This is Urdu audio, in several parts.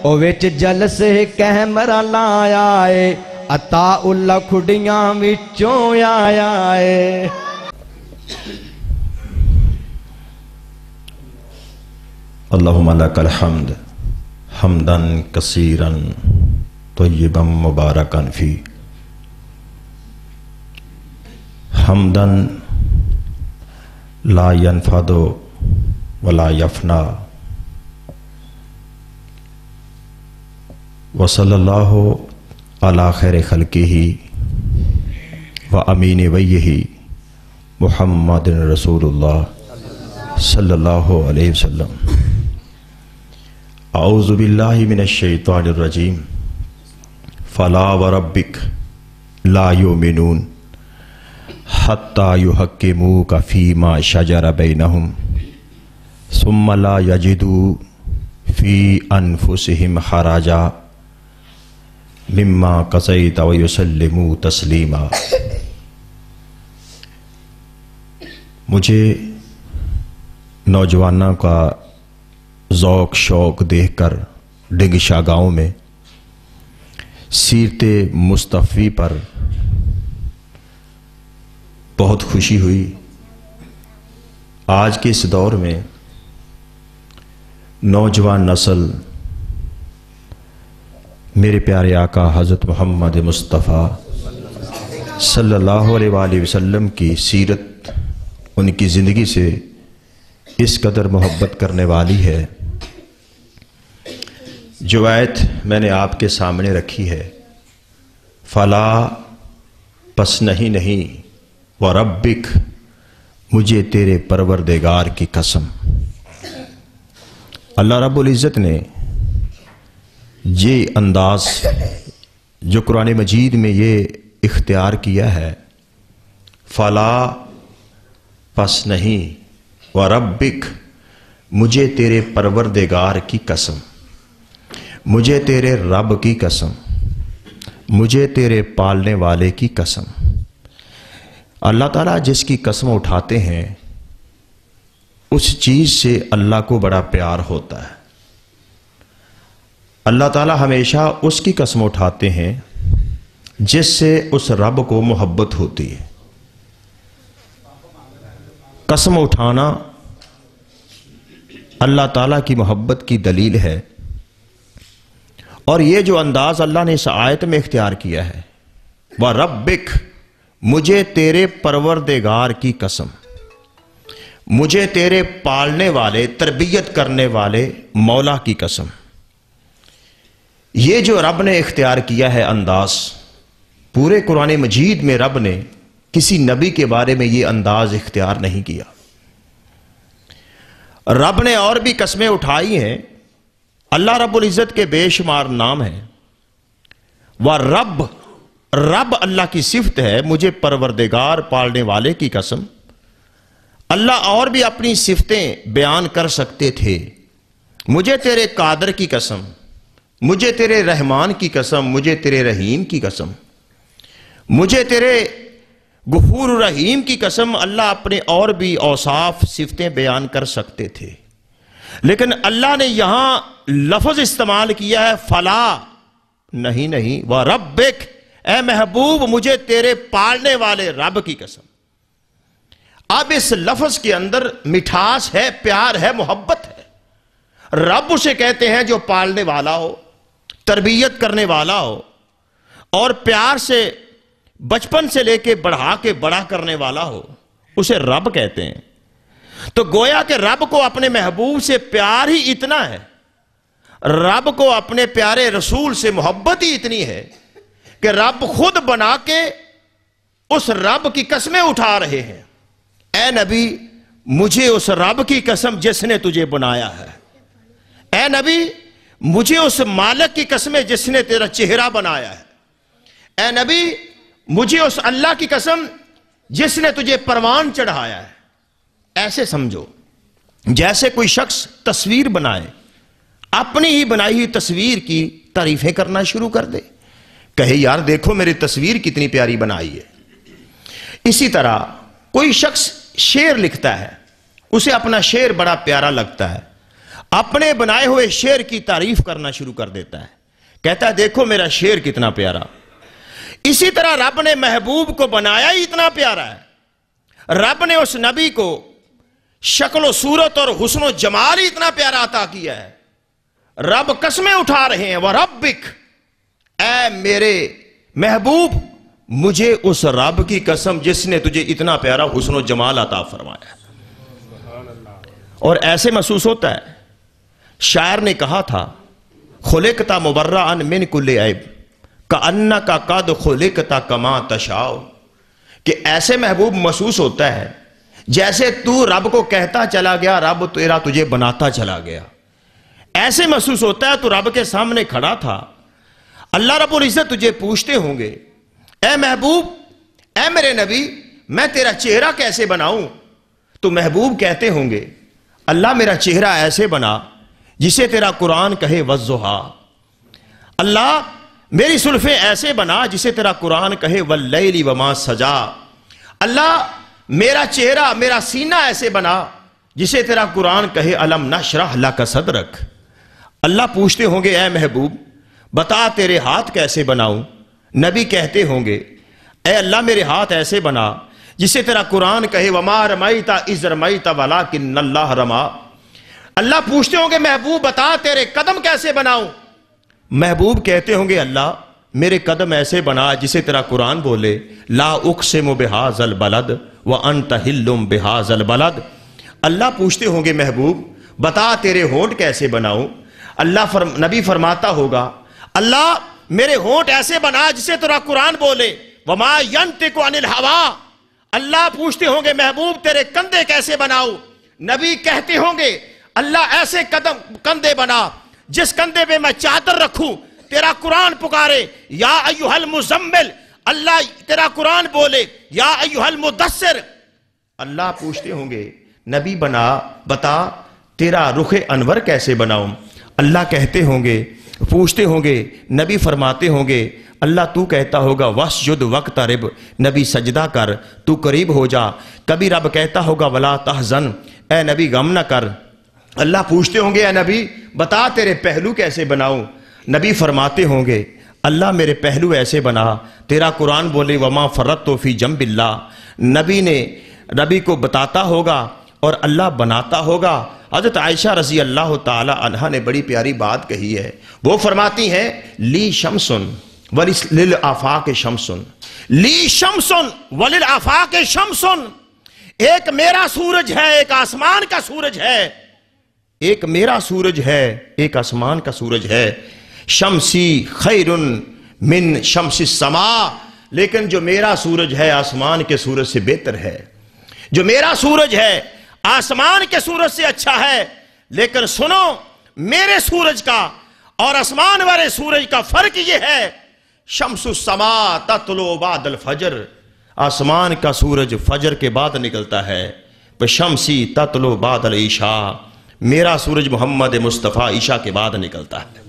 او وچ جلسے کیمرہ لایا ہے عطا اللہ کھڑیاں وچوں آیا ہے اللہم لک الحمد حمداً کثیراً طیباً مبارکاً فی حمداً لا ينفد ولا یفنا وصلی اللہ علی خیر خلقہ و امین ویہ محمد رسول اللہ صلی اللہ علیہ وسلم اعوذ باللہ من الشیطان الرجیم فلا وربک لا یؤمنون حتی یحکموک فیما شجر بینہم ثم لا یجدوا فی انفسہم حرجا مما قضیت ویسلموا تسلیما۔ مجھے نوجوانوں کا ذوق شوق دیکھ کر ڈنگشا گاؤں میں سیرت مصطفی پر بہت خوشی ہوئی۔ آج کے اس دور میں نوجوان نسل میرے پیارے آقا حضرت محمد مصطفیٰ صلی اللہ علیہ وآلہ وسلم کی سیرت، ان کی زندگی سے اس قدر محبت کرنے والی ہے۔ جو آیت میں نے آپ کے سامنے رکھی ہے، فلا پس نہیں وربک مجھے تیرے پروردگار کی قسم۔ اللہ رب العزت نے یہ انداز جو قرآن مجید میں یہ اختیار کیا ہے، فلا پس نہیں وربک مجھے تیرے پروردگار کی قسم، مجھے تیرے رب کی قسم، مجھے تیرے پالنے والے کی قسم۔ اللہ تعالیٰ جس کی قسم اٹھاتے ہیں اس چیز سے اللہ کو بڑا پیار ہوتا ہے۔ اللہ تعالیٰ ہمیشہ اس کی قسم اٹھاتے ہیں جس سے اس رب کو محبت ہوتی ہے۔ قسم اٹھانا اللہ تعالیٰ کی محبت کی دلیل ہے، اور یہ جو انداز اللہ نے اس آیت میں اختیار کیا ہے، وَرَبِّكَ مجھے تیرے پروردگار کی قسم، مجھے تیرے پالنے والے تربیت کرنے والے مولا کی قسم۔ یہ جو رب نے اختیار کیا ہے انداز، پورے قرآن مجید میں رب نے کسی نبی کے بارے میں یہ انداز اختیار نہیں کیا۔ رب نے اور بھی قسمیں اٹھائی ہیں، اللہ رب العزت کے بے شمار نام ہیں۔ رب اللہ کی صفت ہے، مجھے پروردگار پالنے والے کی قسم۔ اللہ اور بھی اپنی صفتیں بیان کر سکتے تھے، مجھے تیرے قادر کی قسم، مجھے تیرے رحمان کی قسم، مجھے تیرے رحیم کی قسم، مجھے تیرے غفور رحیم کی قسم۔ اللہ اپنے اور بھی اوصاف صفتیں بیان کر سکتے تھے، لیکن اللہ نے یہاں لفظ استعمال کیا ہے فلا نہیں وَرَبِّكَ اے محبوب مجھے تیرے پالنے والے رب کی قسم۔ اب اس لفظ کے اندر مٹھاس ہے، پیار ہے، محبت ہے۔ رب اسے کہتے ہیں جو پالنے والا ہو، تربیت کرنے والا ہو، اور پیار سے بچپن سے لے کے بڑھا کے بڑا کرنے والا ہو، اسے رب کہتے ہیں۔ تو گویا کہ رب کو اپنے محبوب سے پیار ہی اتنا ہے، رب کو اپنے پیارے رسول سے محبت ہی اتنی ہے کہ رب خود بنا کے اس رب کی قسمیں اٹھا رہے ہیں۔ اے نبی مجھے اس رب کی قسم جس نے تجھے بنایا ہے، اے نبی مجھے اس مالک کی قسم جس نے تیرا چہرہ بنایا ہے، اے نبی مجھے اس اللہ کی قسم جس نے تجھے پروان چڑھایا ہے۔ ایسے سمجھو جیسے کوئی شخص تصویر بنائے، اپنی ہی بنائی ہوئی تصویر کی تعریفیں کرنا شروع کر دے، کہے یار دیکھو میری تصویر کتنی پیاری بنائی ہے۔ اسی طرح کوئی شخص شعر لکھتا ہے، اسے اپنا شعر بڑا پیارا لگتا ہے، اپنے بنائے ہوئے شعر کی تعریف کرنا شروع کر دیتا ہے، کہتا ہے دیکھو میرا شعر کتنا پیارا۔ اسی طرح رب نے محبوب کو بنایا ہی اتنا پیارا ہے، رب نے اس نبی کو شکل و صورت اور حسن و جمال ہی اتنا پیارا عطا کیا ہے۔ رب قسمیں اٹھا رہے ہیں، وَرَبِّكَ، اے میرے محبوب مجھے اس رب کی قسم جس نے تجھے اتنا پیارا حسن و جمال عطا فرمایا۔ اور ایسے محسوس ہوتا ہے، شاعر نے کہا تھا خلقت مبرئا من کل عیب کأنک قد خلقت کما تشاء، کہ ایسے محبوب محسوس ہوتا ہے جیسے تو رب کو کہتا چلا گیا، رب تیرا تجھے بناتا چلا گیا۔ ایسے محسوس ہوتا ہے تو رب کے سامنے کھڑا تھا، اللہ رب العزت تجھے پوچھتے ہوں گے اے محبوب، اے میرے نبی میں تیرا چہرہ کیسے بناؤں؟ تو محبوب کہتے ہوں گے اللہ میرا چہرہ ایسے بنا جسے تیرا قرآن کہے والضحیٰ، اللہ میری زلفیں ایسے بنا جسے تیرا قرآن کہے واللیل وما سجا، اللہ میرا چہرہ میرا سینہ ایسے بنا جسے تیرا قرآن کہے الم نشرح لک صدرک۔ اللہ پوچھتے ہوں گے اے محبوب بتا تیرے ہاتھ کیسے بناؤں؟ نبی کہتے ہوں گے اے اللہ میرے ہاتھ ایسے بنا جسے تیرا قرآن کہے وما رمیت اذ رمیت ولکن اللہ رما۔ اللہ پوچھتے ہوں گے محبوب بتا تیرے قدم کیسے بناؤں؟ محبوب کہتے ہوں گے اللہ میرے قدم ایسے بنا جسے تیرا قرآن بولے لا اقسم بہذا البلد وانت حل بہذا البلد۔ اللہ پوچھتے ہوں گے محبوب بتا تیرے ہونٹ کیسے بناؤں؟ نبی فرماتا ہوگا اللہ میرے ہونٹ ایسے بنا جسے تیرا قرآن بولے وما ینطق عن الہوا۔ اللہ پوچھتے ہوں گے محبوب تیرے کندھے کیسے بناؤں؟ نبی کہتے ہوں گے اللہ ایسے کندھے بنا جس کندھے پہ میں چادر رکھوں، تیرا قرآن پکارے یا ایھا المزمل، اللہ تیرا قرآن بولے یا ایھا المدثر۔ اللہ پوچھتے ہوں گے نبی بتا تیرا رخ انور کیسے بناؤں؟ اللہ کہتے ہوں گے پوچھتے ہوں گے نبی فرماتے ہوں گے اللہ تو کہتا ہوگا واسجد واقترب، نبی سجدہ کر تو قریب ہو جا۔ کبھی رب کہتا ہوگا ولا تحزن، اے نبی غم نہ کر۔ اللہ پوچھتے ہوں گے اے نبی بتا تیرے پہلو کیسے بناؤں؟ نبی فرماتے ہوں گے اللہ میرے پہلو ایسے بنا تیرا قرآن بولے وما فرطت فی جنب اللہ۔ نبی کو بتاتا ہوگا اور اللہ بناتا ہوگا۔ حضرت عائشہ رضی اللہ تعالی عنہا نے بڑی پیاری بات کہی ہے، وہ فرماتی ہیں لی شمسن وللآفاق شمسن، لی شمسن وللآفاق شمسن، ایک میرا سورج ہے ایک آسمان کا سورج ہے، ایک میرا سورج ہے ایک آسمان کا سورج ہے، شمسی خیر من شمس السماء، لیکن جو میرا سورج ہے آسمان کے سورج سے بہتر ہے، جو میرا سورج ہے آسمان کے سورج سے اچھا ہے، لیکن سنو میرے سورج کا اور آسمان والے سورج کا فرق یہ ہے شمس السماء تطلع بعد الفجر، آسمان کا سورج فجر کے بعد نکلتا ہے، شمسی تطلع بعد العشاء، میرا سورج محمد مصطفیٰ عشاء کے بعد نکلتا ہے،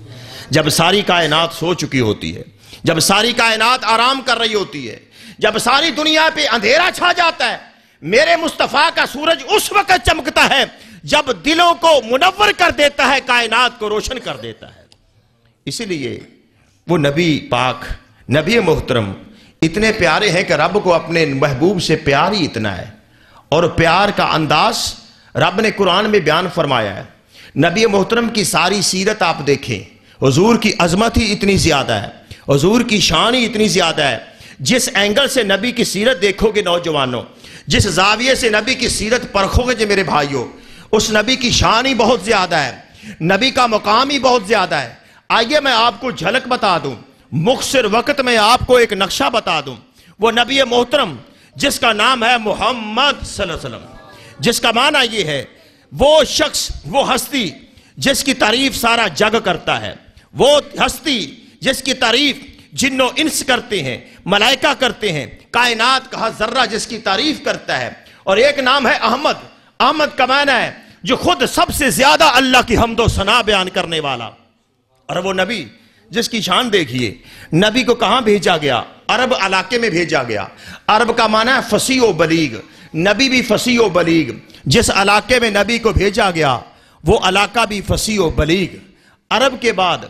جب ساری کائنات سو چکی ہوتی ہے، جب ساری کائنات آرام کر رہی ہوتی ہے، جب ساری دنیا پہ اندھیرا چھا جاتا ہے، میرے مصطفیٰ کا سورج اس وقت چمکتا ہے جب دلوں کو منور کر دیتا ہے، کائنات کو روشن کر دیتا ہے۔ اسی لیے وہ نبی پاک نبی محترم اتنے پیارے ہیں کہ رب کو اپنے محبوب سے پیار ہی اتنا ہے، اور پیار کا انداز رب نے قرآن میں بیان فرمایا ہے۔ نبی محترم کی ساری سیرت آپ دیکھیں، حضور کی عظمت ہی اتنی زیادہ ہے، حضور کی شان ہی اتنی زیادہ ہے، جس اینگل سے نبی کی سیرت دیکھو گے نوجوانوں، جس زاویے سے نبی کی سیرت پرکھو گے میرے بھائیوں، اس نبی کی شان ہی بہت زیادہ ہے، نبی کا مقام ہی بہت زیادہ ہے۔ آئیے میں آپ کو جھلک بتا دوں، مختصر وقت میں آپ کو ایک نقشہ بتا دوں، وہ نبی محترم جس کا نام ہے محمد صلی اللہ علیہ وسلم، جس کا معنی یہ ہے وہ شخص، وہ ہستی جس کی تعریف سارا جگ کرتا ہے، وہ ہستی جس کی تعریف جن و انس کرتے ہیں، ملائکہ کرتے ہیں، کائنات کا ذرہ جس کی تعریف کرتا ہے، اور ایک نام ہے احمد۔ احمد کا معنی ہے جو خود سب سے زیادہ اللہ کی حمد و ثنا بیان کرنے والا، اور وہ نبی جس کی شان دیکھیے، نبی کو کہاں بھیجا گیا؟ عرب علاقے میں بھیجا گیا۔ عرب کا معنی ہے فصیح و بلیغ، نبی بھی فصیح و بلیغ۔ جس علاقے میں نبی کو بھیجا گیا وہ علاقہ بھی فصیح و بلیغ. عرب کے بعد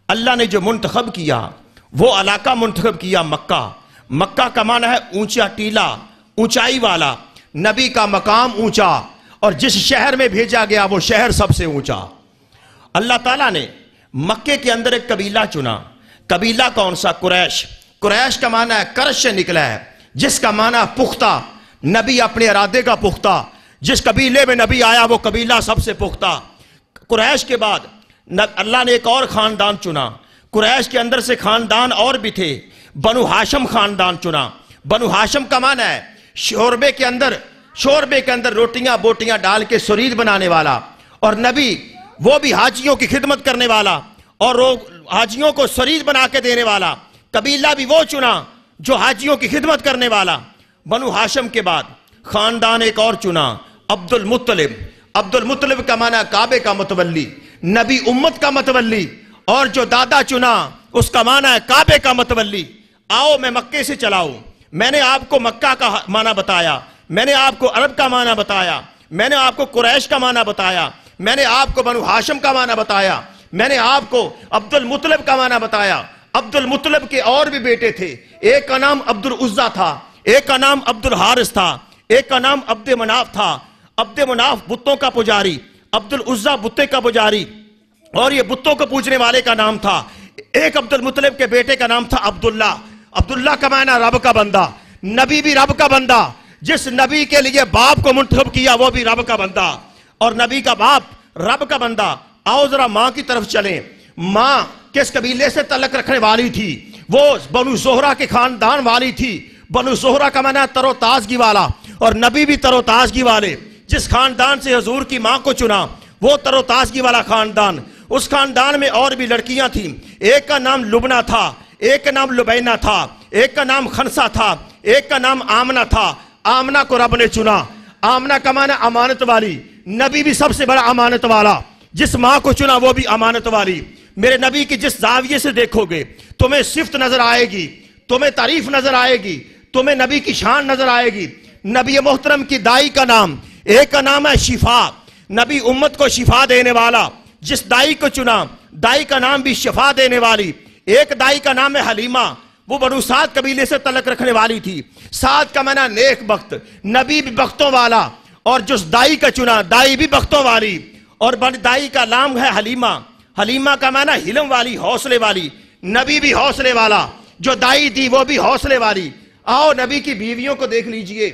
اللہ نے جو منتخب کیا وہ علاقہ منتخب کیا مکہ. مکہ کا معنی ہے اونچا ٹیلا، اونچائی والا. نبی کا مقام اونچا، اور جس شہر میں بھیجا گیا وہ شہر سب سے اونچا. اللہ تعالیٰ نے مکے کے اندر ایک قبیلہ چنا. قبیلہ کون سا؟ قریش. قریش کا معنی ہے کرش سے نکلا ہے، جس کا معنی پختہ. نبی اپنے ارادے کا پختہ. جس قبیلے میں نبی آیا وہ قبیلہ سب سے پختہ. قریش کے بعد اللہ نے ایک اور خاندان چنا. قریش کے اندر سے خاندان اور بھی تھے. بنو ہاشم خاندان چنا. بنو ہاشم کا معنی ہے شوربے کے اندر روٹیاں بوٹیاں ڈال کے سرید بنانے والا. اور نبی وہ بھی حاجیوں کی خدمت کرنے والا اور حاجیوں کو سرید بنا کے دینے والا. قبیلہ بھی وہ چنا جو حاجیوں کی خدمت کرنے والا. بنو ہاشم کے بعد خاندان ایک اور چنا، عبد المطلب. عبد المطلب کا معنی کعبے کا متولی، نبی امت کا متولی. اور جو دادا چنا اس کا معنی ہے کعبے کا متولی. آؤ میں مکے سے چلاؤں. میں نے آپ کو مکہ کا معنی بتایا، میں نے آپ کو عرب کا معنی بتایا، میں نے آپ کو قریش کا معنی بتایا، میں نے آپ کو بنو ہاشم کا معنی بتایا، میں نے آپ کو عبد المطلب کا معنی بتایا. عبد المطلب کے اور بھی بیٹے تھے. ایک کا نام عبد العزا تھا، ایک کا نام عبد الحارث تھا، ایک کا نام عبد مناف تھا. عبد مناف بتوں کا پجاری، عبد العزا بتے کا پجاری، اور یہ بتوں کو پوجنے والے کا نام تھا. ایک عبد المطلب کے بیٹے کا نام تھا عبداللہ. عبداللہ کا معنی رب کا بندہ. نبی بھی رب کا بندہ. جس نبی کے لیے باپ کو منتخب کیا وہ بھی رب کا بندہ، اور نبی کا باپ رب کا بندہ. آؤ ذرا ماں کی طرف چلیں. ماں کس قبیلے سے تعلق رکھنے والی تھی؟ وہ بنو زہرہ کے خاندان والی تھی. بنو زہرہ کا معنی تر و تازگی والا، اور نبی بھی تر و تازگی والے. جس خاندان سے حضور کی ماں کو چنا وہ تر و تازگی والا خاندان. اس خاندان میں اور بھی لڑکیاں تھیں. ایک کا نام لبنہ تھا، ایک کا نام لبینہ تھا، ایک کا نام خنسا تھا، ایک کا نام آمنہ تھا. آمنہ کو رب نے چنا. آمنہ کا معنی امانت والی. نبی بھی سب سے بڑا امانت والا. جس ماں کو چنا وہ بھی امانت والی. میرے نبی کی جس زاویے سے دیکھو گے تمہیں صفت نظر آئے گی، تمہیں تعریف نظر آئے گی، تمہیں نبی کی شان نظر آئے گی. نبی محترم کی دائی کا نام، ایک کا نام ہے شفا. نبی امت کو شفا دینے والا. جس دائی کو چنا دائی کا نام بھی شفا دینے والی. ایک دائی کا نام ہے حلیمہ. وہ بنو سعد قبیلے سے تعلق رکھنے والی تھی. سعد کا معنی نیک بخت. نبی بھی بختوں والا. اور جس دائی کا چنا دائی بھی بختوں والی. اور دائی کا نام ہے حلیمہ. حلیمہ کا معنی حلم والی، حوصلے والی. نبی بھی حوصلے والا. جو دائی تھی وہ بھی حوصلے والی. آؤ نبی کی بیویوں کو دیکھ لیجئے.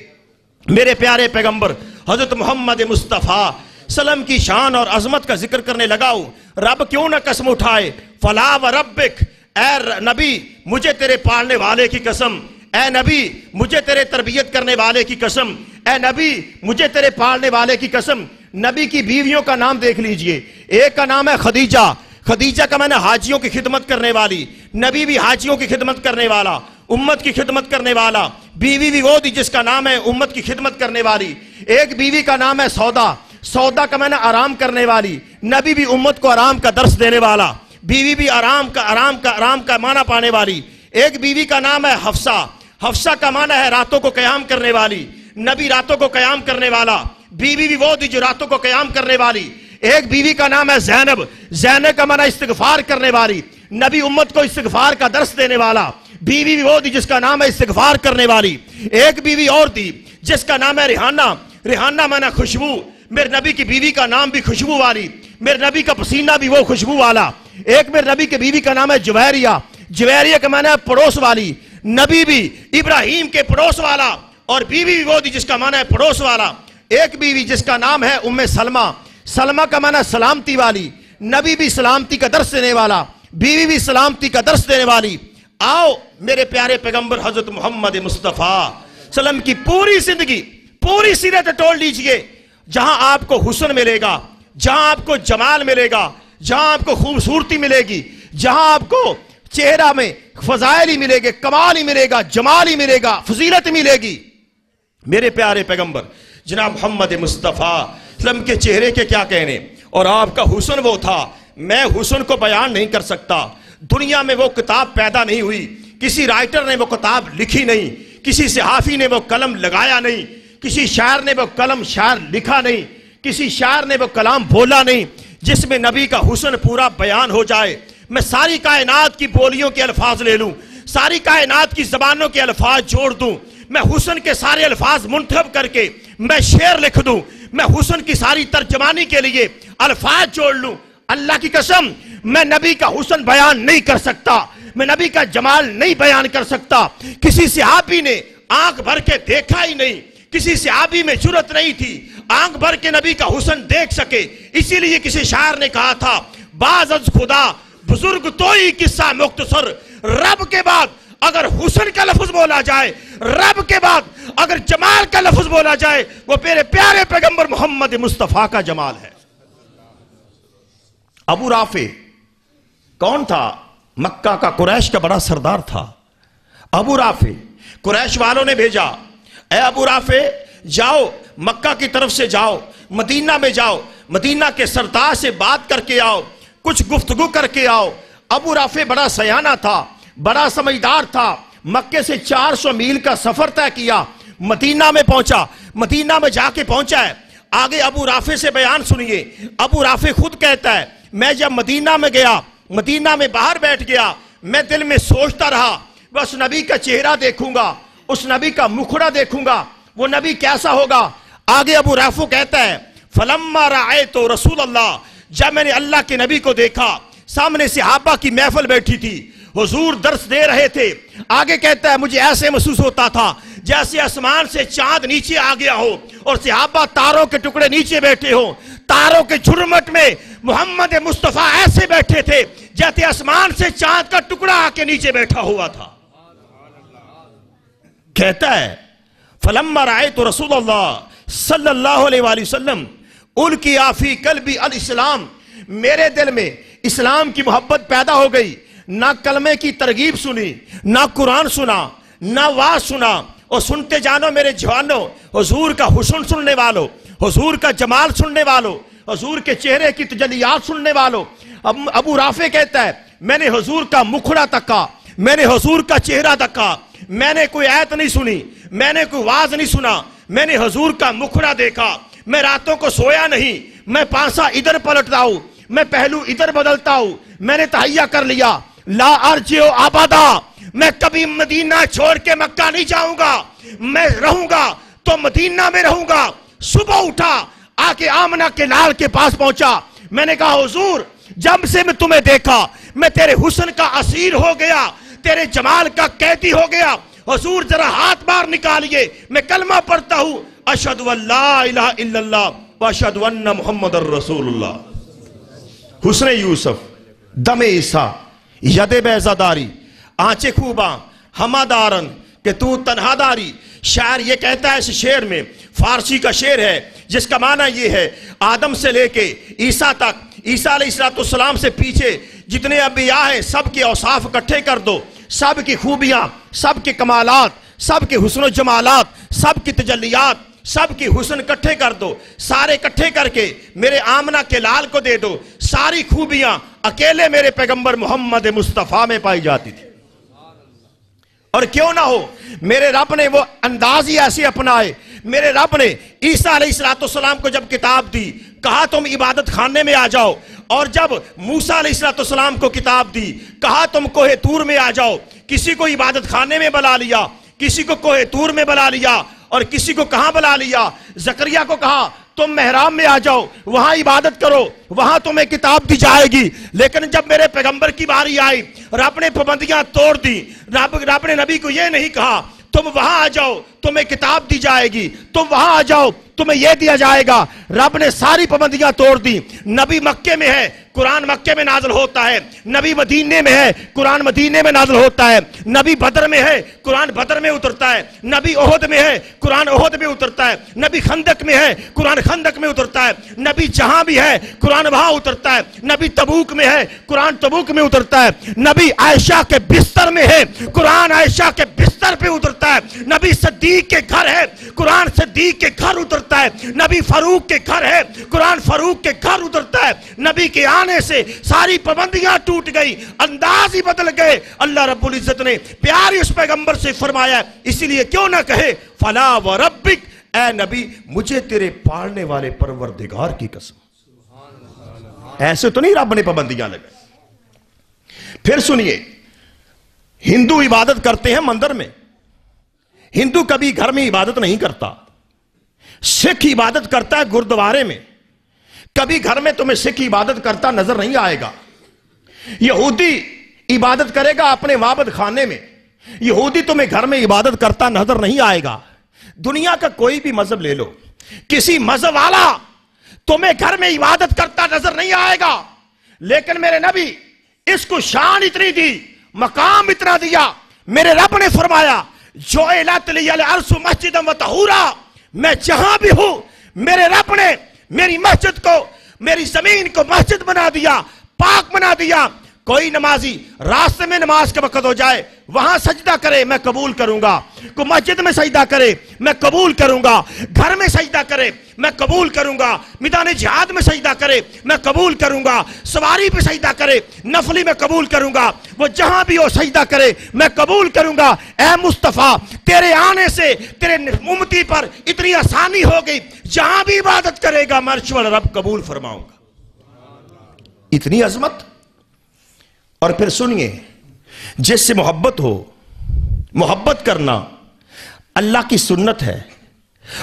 میرے پیارے پیغمبر حضرت محمد مصطفیٰ سلم کی شان اور عظمت کا ذکر کرنے لگاؤ. رب کیوں نہ قسم اٹھائے. فلا و ربک، اے نبی مجھے تیرے پالنے والے کی قسم. اے نبی مجھے تیرے تربیت کرنے والے کی قسم. اے نبی مجھے تیرے پالنے والے کی قسم. نبی کی بیویوں کا نام دیکھ لیجئے. ایک کا نام ہے خدیجہ. خدیجہ کا معنی حاجیوں کی خدمت کرنے والی. نبی بھی حاجیوں کی خدمت کرنے والا، امت کی خدمت کرنے والا. بیوی بھی وہ تھی جس کا نام ہے امت کی خدمت کرنے والی. ایک بیوی کا نام ہے سودا. سودا کا معنی آرام کرنے والی. نبی بھی امت کو آرام کا درس دینے والا. بیوی بھی آرام کا معنی پانے والی. ایک بیوی کا نام ہے حفصہ. حفصہ کا معنی ہے راتوں کو قیام کرنے والی. نبی راتوں کو قیام کرنے والا. بیوی بھی وہ تھی جو راتوں کو قیام کرنے والی. ایک بیوی کا نام ہے زینب. زینب کا معنی استغفار کرنے والی. نبی امت کو استغفار کا درس دینے والا. بیوی بھی وہ تھی جس کا نام ہے استغفار کرنے والی. ایک بیوی اور تھی جس کا نام ہے ریحانہ. ریحانہ معنی خوشبو. میرے نبی کی بیوی کا نام بھی خوشبو والی. میرے نبی کا پسینہ بھی وہ خوشبو والا. ایک میرے نبی کی بیوی کا نام ہے جویریہ. جویریہ کا معنی ہے پڑوس والی. نبی بھی ابراہیم کے پڑوس والا، اور بیوی بھی وہ تھی جس کا معنی ہے پڑوس والا. ایک بیوی جس کا نام ہے ام سلمہ. سلمہ کا معنی سلامتی والی. نبی بھی سلامتی کا درس دینے والا، بیوی بھی سلامتی کا درس دینے والی. آؤ میرے پیارے پیغمبر حضرت محمد مصطفیٰ سلم کی پوری زندگی، پوری سیرت ٹول لیجئے. جہاں آپ کو حسن ملے گا، جہاں آپ کو جمال ملے گا، جہاں آپ کو خوبصورتی ملے گی، جہاں آپ کو چہرہ میں فضائل ہی ملے گے، کمال ہی ملے گا، جمال ہی ملے گا، فضیلت ملے گی. میرے پیارے پیغمبر جناب محمد مصطفیٰ اسلام کے چہرے کے کیا کہنے، اور آپ کا حسن وہ تھا. میں حسن کو بیان نہیں کر سکتا. دنیا میں وہ کتاب پیدا نہیں ہوئی، کسی رائٹر نے وہ کتاب لکھی نہیں، کسی صحافی نے وہ قلم لگایا نہیں، کسی شاعر نے وہ قلم شعر لکھا نہیں، کسی شاعر نے وہ کلام بولا نہیں جس میں نبی کا حسن پورا بیان ہو جائے۔ میں ساری کائنات کی بولیوں کے الفاظ لے لوں، ساری کائنات کی زبانوں کے الفاظ جوڑ دوں، میں حسن کے سارے الفاظ منتخب کر کے میں شعر لکھ دوں، میں حسن کی ساری ترجمانی کے لیے الفاظ جوڑ لوں، اللہ کی قسم میں نبی کا حسن بیان نہیں کر سکتا، میں نبی کا جمال نہیں بیان کر سکتا۔ کسی صحابی نے آنکھ بھر کے دیکھا ہی نہیں، کسی صحابی میں جرأت نہیں تھی آنکھ بھر کے نبی کا حسن دیکھ سکے، اسی لیے کسی شاعر نے کہا تھا باز از خدا بزرگ تو ہی قصہ مختصر، رب کے بعد اگر حسن کا لفظ بولا جائے، رب کے بعد اگر جمال کا لفظ بولا جائے، وہ میرے پیارے پیغمبر محمد مصطفیٰ کا جمال ہے۔ ابو رافع کون تھا؟ مکہ کا قریش کا بڑا سردار تھا۔ ابو رافع قریش والوں نے بھیجا، اے ابو رافع جاؤ مکہ کی طرف سے جاؤ، مدینہ میں جاؤ، مدینہ کے سردار سے بات کر کے آؤ، کچھ گفتگو کر کے آؤ۔ ابو رافع بڑا سیانہ تھا، بڑا سمجھدار تھا، مکے سے 400 میل کا سفر طے کیا، مدینہ میں پہنچا، مدینہ میں جا کے پہنچا ہے۔ آگے ابو رافع سے بیان سنیے، ابو رافع خود کہتا ہے میں جب مدینہ میں گیا، مدینہ میں باہر بیٹھ گیا، میں دل میں سوچتا رہا بس نبی کا چہرہ دیکھوں گا، اس نبی کا مکھڑا دیکھوں گا، وہ نبی کیسا ہوگا۔ آگے ابو رافع کہتا ہے فلما رأیت رسول اللہ، جب میں نے اللہ کے نبی کو دیکھا، سامنے صحابہ کی محفل بیٹھی تھی، حضور درس دے رہے تھے، آگے کہتا ہے مجھے ایسے محسوس ہوتا تھا جیسے آسمان سے چاند نیچے آ گیا ہو اور صحابہ تاروں کے ٹکڑے نیچے بیٹھے ہوں، تاروں کے جھرمٹ میں محمد مصطفیٰ ایسے بیٹھے تھے جیسے آسمان سے چاند کا ٹکڑا آ کے نیچے بیٹھا ہوا تھا۔ کہتا ہے فلما رأیت رسول اللہ صلی اللہ علیہ وآلہ وسلم القیا فی قلبی الاسلام، میرے دل میں اسلام کی محبت پیدا ہو گئی، نہ کلمے کی ترغیب سنی، نہ قرآن سنا، نہ واز سنا، اور سنتے جانو میرے جوانوں، حضور کا حسن سننے والوں، حضور کا جمال سننے والوں، حضور کے چہرے کی تجلیات سننے والوں۔ ابو رافع کہتا ہے میں نے حضور کا مکھڑا تکا، میں نے حضور کا چہرہ تکا، میں نے کوئی آیت نہیں سنی، میں نے کوئی واز نہیں سنا، میں نے حضور کا مکھڑا دیکھا، میں راتوں کو سویا نہیں، میں پانسا ادھر پلٹتا ہوں، میں پہلو ادھر بدلتا ہوں، میں نے تہیہ کر لیا لا ارجع ابدا، میں کبھی مدینہ چھوڑ کے مکہ نہیں جاؤں گا، میں رہوں گا تو مدینہ میں رہوں گا۔ صبح اٹھا آ کے آمنہ کے لال کے پاس پہنچا، میں نے کہا حضور جب سے میں تمہیں دیکھا میں تیرے حسن کا اسیر ہو گیا، تیرے جمال کا قیدی ہو گیا، حضور ذرا ہاتھ باہر نکالیے، میں کلمہ پڑھتا ہوں اشہد ان لا الہ الا اللہ واشہد ان محمد الرسول اللہ۔ حسن یوسف، دم عیسیٰ، ید بیضہ داری، آنچیں خوباں ہمہ دارن کہ تو تنہا داری۔ شاعر یہ کہتا ہے اس شعر میں، فارسی کا شعر ہے جس کا معنی یہ ہے آدم سے لے کے عیسیٰ تک، عیسیٰ علیہ السلام سے پیچھے جتنے انبیاء ہیں سب کے اوصاف اکٹھے کر دو، سب کی خوبیاں، سب کے کمالات، سب کے حسن و جمالات، سب کی تجلیات، سب کی حسن اکٹھے کر دو، سارے اکٹھے کر کے میرے آمنہ کے لال کو دے دو۔ ساری خوبیاں اکیلے میرے پیغمبر محمد مصطفیٰ میں پائی جاتی تھی۔ اور کیوں نہ ہو میرے رب نے وہ انداز ہی ایسے اپنائے، میرے رب نے عیسیٰ علیہ السلام کو جب کتاب دی کہا تم عبادت خانے میں آ جاؤ، اور جب موسیٰ علیہ السلام کو کتاب دی کہا تم کوہ طور میں آ جاؤ، کسی کو عبادت خانے میں بلا لیا، کسی کو کوہ طور میں بلا لیا، اور کسی کو کہاں بلا لیا، زکریا کو کہا تم محراب میں آ جاؤ وہاں عبادت کرو، وہاں تمہیں کتاب دی جائے گی۔ لیکن جب میرے پیغمبر کی باری آئی رب نے پابندیاں توڑ دی، رب نے نبی کو یہ نہیں کہا تم وہاں آ جاؤ تمہیں کتاب دی جائے گی، تم وہاں آ جاؤ تمہیں یہ دیا جائے گا، رب نے ساری پابندیاں توڑ دی۔ نبی مکے میں ہے قرآن مکے میں نازل ہوتا ہے، نبی مدینے میں ہے قرآن مدینے میں نازل ہوتا ہے، نبی بدر میں ہے قرآن بدر میں اترتا ہے، نبی احد میں ہے قرآن احد میں اترتا ہے، نبی خندق میں ہے قرآن خندق میں اترتا ہے، نبی جہاں بھی ہے قرآن وہاں اترتا ہے، نبی تبوک میں ہے قرآن تبوک میں اترتا ہے، نبی عائشہ کے بستر میں ہے قرآن عائشہ کے بستر پہ اترتا ہے، نبی صدیق کے گھر ہے قرآن صدیق کے گھر اترتا ہے، نبی فاروق کے گھر ہے قرآن فاروق کے گھر اترتا ہے۔ نبی کے آنے سے ساری پابندیاں ٹوٹ گئی، انداز ہی بدل گئے۔ اللہ رب العزت نے پیاری اس پیغمبر سے فرمایا، اسی لیے کیوں نہ کہے فلا وربک، اے نبی مجھے تیرے پالنے والے پروردگار کی قسم۔ ایسے تو نہیں رب نے پابندیاں لگائی۔ پھر سنیے، ہندو عبادت کرتے ہیں مندر میں، ہندو کبھی گھر میں عبادت نہیں کرتا۔ سکھ عبادت کرتا ہے گردوارے میں، کبھی گھر میں تمہیں سکھ عبادت کرتا نظر نہیں آئے گا۔ یہودی عبادت کرے گا اپنے معبد خانے میں، یہودی تمہیں گھر میں عبادت کرتا نظر نہیں آئے گا۔ دنیا کا کوئی بھی مذہب لے لو، کسی مذہب والا تمہیں گھر میں عبادت کرتا نظر نہیں آئے گا، لیکن میرے نبی اس کو شان اتنی دی، مقام اتنا دیا، میرے رب نے فرمایا جُعِلَتْ لِيَ الْأَرْضُ مَسْجِدًا وَطَہُورًا، میں جہاں بھی ہوں میرے رب نے میری مسجد کو، میری زمین کو مسجد بنا دیا، پاک بنا دیا۔ کوئی نمازی راستے میں نماز کے وقت ہو جائے وہاں سجدہ کرے میں قبول کروں گا، کوئی مسجد میں سجدہ کرے میں قبول کروں گا، گھر میں سجدہ کرے میں قبول کروں گا، میدان جہاد میں سجدہ کرے میں قبول کروں گا، سواری پہ سجدہ کرے نفلی میں قبول کروں گا، وہ جہاں بھی ہو سجدہ کرے میں قبول کروں گا۔ اے مصطفیٰ تیرے آنے سے تیرے امتی پر اتنی آسانی ہو گئی، جہاں بھی عبادت کرے گا میں عرش والا رب قبول فرماؤں گا۔ اتنی عظمت۔ اور پھر سنیے، جس سے محبت ہو، محبت کرنا اللہ کی سنت ہے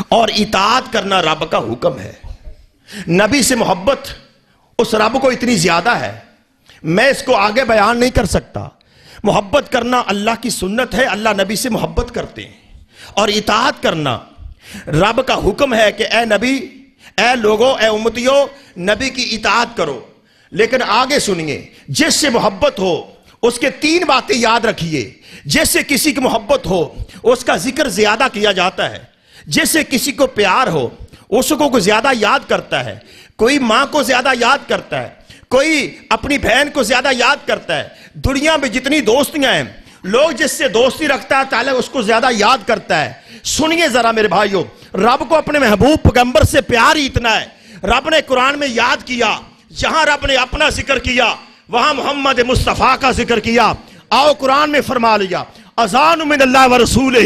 اور اطاعت کرنا رب کا حکم ہے۔ نبی سے محبت اس رب کو اتنی زیادہ ہے، میں اس کو آگے بیان نہیں کر سکتا۔ محبت کرنا اللہ کی سنت ہے، اللہ نبی سے محبت کرتے ہیں، اور اطاعت کرنا رب کا حکم ہے کہ اے نبی، اے لوگوں، اے امتیوں، نبی کی اطاعت کرو۔ لیکن آگے سنیے، جس سے محبت ہو اس کے تین باتیں یاد رکھیے۔ جس سے کسی کی محبت ہو اس کا ذکر زیادہ کیا جاتا ہے، جس سے کسی کو پیار ہو اس کو زیادہ یاد کرتا ہے، کوئی ماں کو زیادہ یاد کرتا ہے، کوئی اپنی بہن کو زیادہ یاد کرتا ہے۔ دنیا میں جتنی دوستیاں ہیں، لوگ جس سے دوستی رکھتا ہے تعالیٰ اس کو زیادہ یاد کرتا ہے۔ سنیے ذرا میرے بھائیوں، رب کو اپنے محبوب پیغمبر سے پیار ہی اتنا ہے، رب نے قرآن میں یاد کیا، جہاں رب نے اپنا ذکر کیا وہاں محمد مصطفیٰ کا ذکر کیا۔ آؤ قرآن میں فرما لیا اذان من اللہ ورسولہ،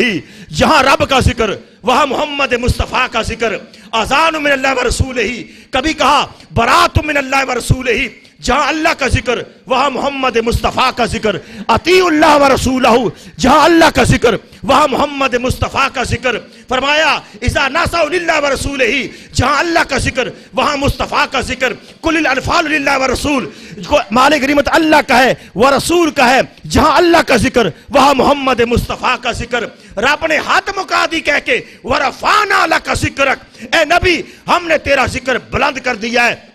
جہاں رب کا ذکر وہاں محمد مصطفیٰ کا ذکر۔ اذان من اللہ ورسولہ، کبھی کہا برات من اللہ ورسولہ، جہاں اللہ کا ذکر وہاں محمد مصطفیٰ کا ذکر۔ اطیعوا اللہ ورسولہ، جہاں اللہ کا ذکر وہاں محمد مصطفیٰ کا ذکر۔ فرمایا اذا نصحوا للہ ورسولہ، جہاں اللہ کا ذکر وہاں مصطفیٰ کا ذکر۔ قل الانفال للہ ورسول، مالک غنیمت اللہ کا ہے ورسول کا ہے، جہاں اللہ کا ذکر وہاں محمد مصطفیٰ کا ذکر۔ رب نے حد مکا دی کہہ کے ورفعنا لک ذکرک، اے نبی ہم نے تیرا ذکر بلند کر دیا ہے۔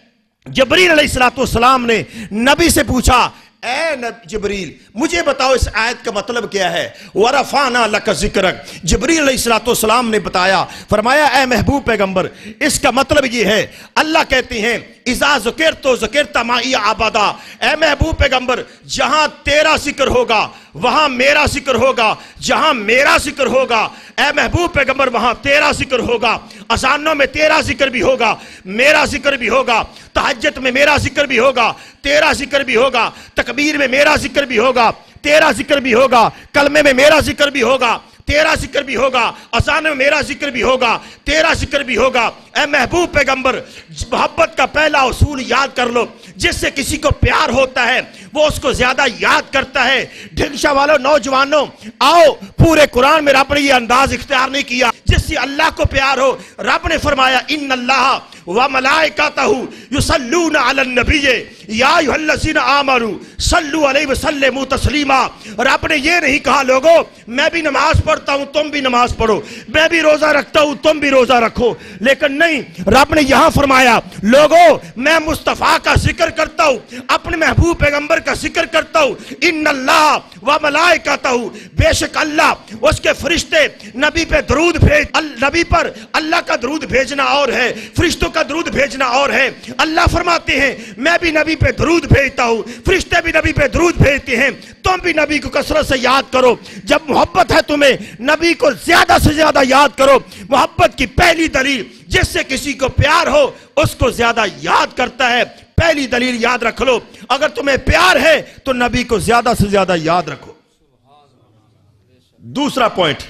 جبریل علیہ السلام نے نبی سے پوچھا اے جبریل مجھے بتاؤ اس آیت کا مطلب کیا ہے؟ وَرَفَعْنَا لَكَ ذِكْرَكَ، جبریل علیہ السلام نے بتایا، فرمایا اے محبوب پیغمبر اس کا مطلب یہ ہے، اللہ کہتے ہیں اِذَا ذُكِرْتُ ذُكِرْتَ مَعِي عَبَدًا، اے محبوب پیغمبر جہاں تیرا ذکر ہوگا وہاں میرا ذکر ہوگا، جہاں میرا ذکر ہوگا اے محبوب پیغمبر وہاں تیرا ذکر ہوگا۔ اذانوں میں تیرا ذکر بھی ہوگا، میرا ذکر بھی ہوگا، تہجد میں میرا ذکر بھی ہوگا، تیرا ذکر بھی ہوگا، تکبیر میں میرا ذکر بھی ہوگا، تیرا ذکر بھی ہوگا، کلمے میں میرا ذکر بھی ہوگا، تیرا ذکر بھی ہوگا، اذان میں میرا ذکر بھی ہوگا، تیرا ذکر بھی ہوگا۔ اے محبوب پیغمبر محبت کا پہلا اصول یاد کر لو، جس سے کسی کو پیار ہوتا ہے وہ اس کو زیادہ یاد کرتا ہے۔ ڈھنگشا والوں، نوجوانوں آؤ، پورے قرآن میں رب نے یہ انداز اختیار نہیں کیا جس سے اللہ کو پیار ہو۔ رب نے فرمایا ان اللہ وملائکتہ یصلون علی النبی یا ایھا الذین آمنوا صلوا علیہ وسلموا تسلیما۔ رب نے یہ نہیں کہا لوگوں میں بھی نماز پڑھتا ہوں تم بھی نماز پڑھو، میں بھی روزہ رکھتا ہوں تم بھی روزہ رکھو، لیکن نہیں، رب نے یہاں فرمایا لوگوں میں مصطفیٰ کا ذکر کرتا ہوں، اپنے محبوب پیغمبر کا ذکر کرتا ہوں۔ ان اللہ وملائکتہ، بے شک اللہ اس کے فرشتے نبی پہ درود بھیج، نبی پر اللہ کا درود بھیجنا اور ہے، فرشتوں کا درود بھیجنا اور ہے۔ اللہ فرماتے ہیں میں بھی نبی پہ درود بھیجتا ہوں، فرشتے بھی نبی پہ درود بھیجتے ہیں، تم بھی نبی کو کثرت سے یاد کرو۔ جب محبت ہے تمہیں نبی کو زیادہ سے زیادہ یاد کرو۔ محبت کی پہلی دلیل جس سے کسی کو پیار ہو اس کو زیادہ یاد کرتا ہے، پہلی دلیل یاد رکھ لو، اگر تمہیں پیار ہے تو نبی کو زیادہ سے زیادہ یاد رکھو۔ دوسرا پوائنٹ،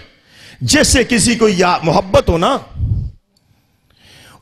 جس سے کسی کو محبت ہو نا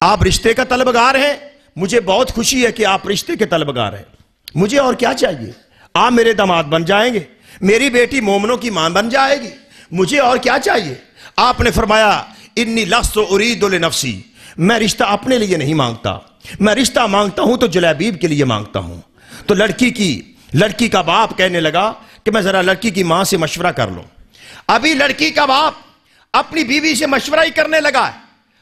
آپ رشتے کا طلبگار ہیں، مجھے بہت خوشی ہے کہ آپ رشتے کے طلبگار ہیں، مجھے اور کیا چاہیے؟ آپ میرے داماد بن جائیں گے، میری بیٹی مومنوں کی ماں بن جائے گی، مجھے اور کیا چاہیے؟ آپ نے فرمایا انی لست ارید لنفسی، میں رشتہ اپنے لیے نہیں مانگتا، میں رشتہ مانگتا ہوں تو جلیبیب کے لیے مانگتا ہوں۔ تو لڑکی کا باپ کہنے لگا کہ میں ذرا لڑکی کی ماں سے مشورہ کر لوں۔ ابھی لڑکی کا باپ اپنی بیوی سے مشورہ ہی کرنے لگا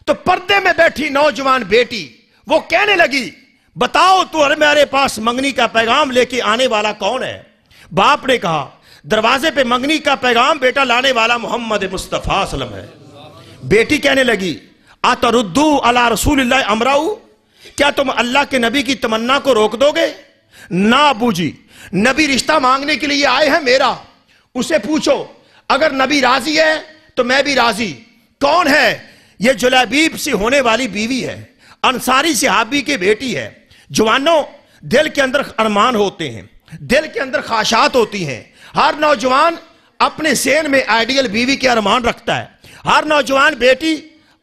تو پردے میں بیٹھی نوجوان بیٹی وہ کہنے لگی بتاؤ تو میرے پاس منگنی کا پیغام لے کے آنے والا کون ہے؟ باپ نے کہا دروازے پہ منگنی کا پیغام بیٹا لانے والا محمد مصطفیٰ صلی اللہ علیہ وسلم ہے۔ بیٹی کہنے لگی اتردو علی رسول اللہ امرہو، کیا تم اللہ کے نبی کی تمنا کو روک دو گے؟ نہ ابو جی، نبی رشتہ مانگنے کے لیے آئے ہیں میرا، اسے پوچھو اگر نبی راضی ہے تو میں بھی راضی۔ کون ہے؟ یہ جلیبیب سے ہونے والی بیوی ہے، انصاری صحابی کی بیٹی ہے۔ جوانوں، دل کے اندر ارمان ہوتے ہیں، دل کے اندر خواہشات ہوتی ہیں۔ ہر نوجوان اپنے ذہن میں آئیڈیل بیوی کے ارمان رکھتا ہے، ہر نوجوان بیٹی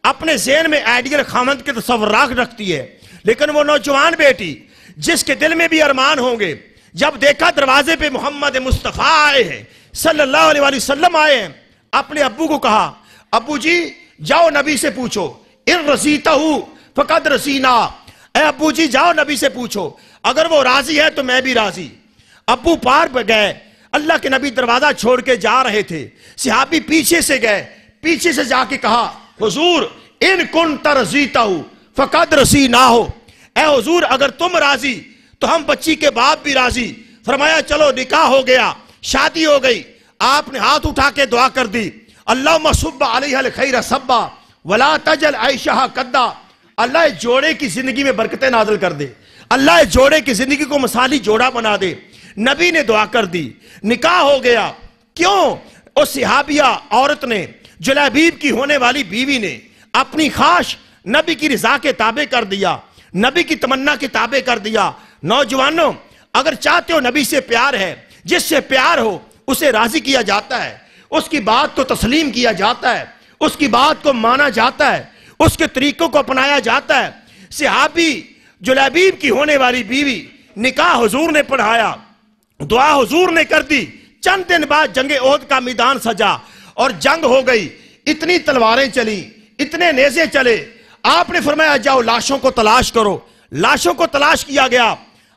اپنے ذہن میں آئیڈیل خامند کے تصورات رکھتی ہے، لیکن وہ نوجوان بیٹی جس کے دل میں بھی ارمان ہوں گے، جب دیکھا دروازے پہ محمد مصطفیٰ آئے ہیں صلی اللہ علیہ وسلم آئے ہیں، اپنے ابو کو کہا ابو جی جاؤ نبی سے پوچھو ان رسیتہ فقد رسینا، اے ابو جی جاؤ نبی سے پوچھو اگر وہ راضی ہے تو میں بھی راضی۔ ابو پار پہ گئے، اللہ کے نبی دروازہ چھوڑ کے جا رہے تھے، صحابی پیچھے سے گئے، پیچھے سے جا کے کہا حضور ان کنت رضیتہ فقد رسینا ہو، اے حضور اگر تم راضی تو ہم بچی کے باپ بھی راضی۔ فرمایا چلو نکاح ہو گیا، شادی ہو گئی۔ آپ نے ہاتھ اٹھا کے دعا کر دی اللہم صب علیہ الخیر صبا ولا تجل عیشہا قدا، اللہ اس جوڑے کی زندگی میں برکتیں نازل کر دے، اللہ اس جوڑے کی زندگی کو مثالی جوڑا بنا دے۔ نبی نے دعا کر دی، نکاح ہو گیا۔ کیوں؟ اس صحابیہ عورت نے، جلیبیب کی ہونے والی بیوی نے اپنی خواہش نبی کی رضا کے تابع کر دیا، نبی کی تمنا کے تابع کر دیا۔ نوجوانوں، اگر چاہتے ہو نبی سے پیار ہے، جس سے پیار ہو اسے راضی کیا جاتا ہے، اس کی بات کو تسلیم کیا جاتا ہے، اس کی بات کو مانا جاتا ہے، اس کے طریقوں کو اپنایا جاتا ہے۔ صحابی جلیبیب کی ہونے والی بیوی، نکاح حضور نے پڑھایا، دعا حضور نے کر دی۔ چند دن بعد جنگ احد کا میدان سجا اور جنگ ہو گئی، اتنی تلواریں چلی، اتنے نیزے چلے۔ آپ نے فرمایا جاؤ لاشوں کو تلاش کرو۔ لاشوں کو تلاش کیا گیا،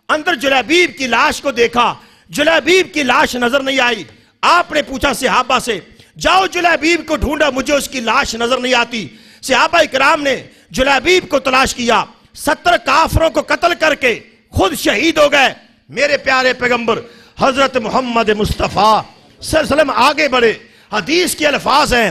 اندر جلیبیب کی لاش کو دیکھا، جلیبیب کی لاش نظر نہیں آئی۔ آپ نے پوچھا صحابہ سے جاؤ جلیبیب کو ڈھونڈا، مجھے اس کی لاش نظر نہیں آتی۔ صحابہ اکرام نے جلیبیب کو تلاش کیا، 70 کافروں کو قتل کر کے خود شہید ہو گئے۔ میرے پیارے پیغمبر حضرت محمد مصطفیٰ صلی اللہ علیہ وسلم آگے بڑھے، حدیث کے الفاظ ہیں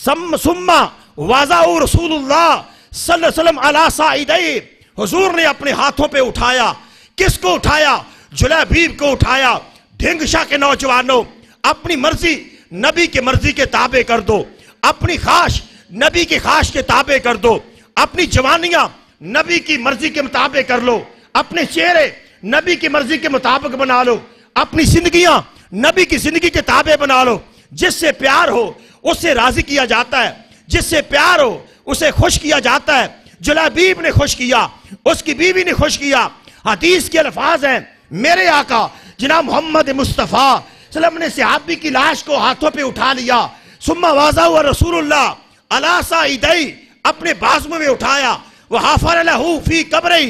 ثم وضعوا رسول اللہ صلی اللہ علیہ وسلم علی صاعدیہ، حضور نے اپنے ہاتھوں پہ اٹھایا۔ کس کو اٹھایا؟ جلیبیب کو اٹھایا۔ ڈھنگشا کے نوجوانوں، اپنی مرضی نبی کے مرضی کے تابع کر دو، اپنی خواہش نبی کی خواہش کے تابع کر دو، اپنی جوانیاں نبی کی مرضی کے مطابق کر لو، اپنے چہرے نبی کی مرضی کے مطابق بنا لو، اپنی زندگیاں نبی کی زندگی کے تابع بنا لو۔ جس سے پیار ہو اسے راضی کیا جاتا ہے، جس سے پیار ہو اسے خوش کیا جاتا ہے۔ جلیبیب نے خوش کیا، اس کی بیوی نے خوش کیا۔ حدیث کے الفاظ ہیں میرے آقا جناب محمد مصطفیٰ صلی اللہ علیہ وسلم نے صحابی کی لاش کو ہاتھوں پہ اٹھا لیا، ثم وضعوا رسول اللہ علی صاعدیہ، اپنے بازو میں اٹھایا، وحفر لہ فی قبرہ،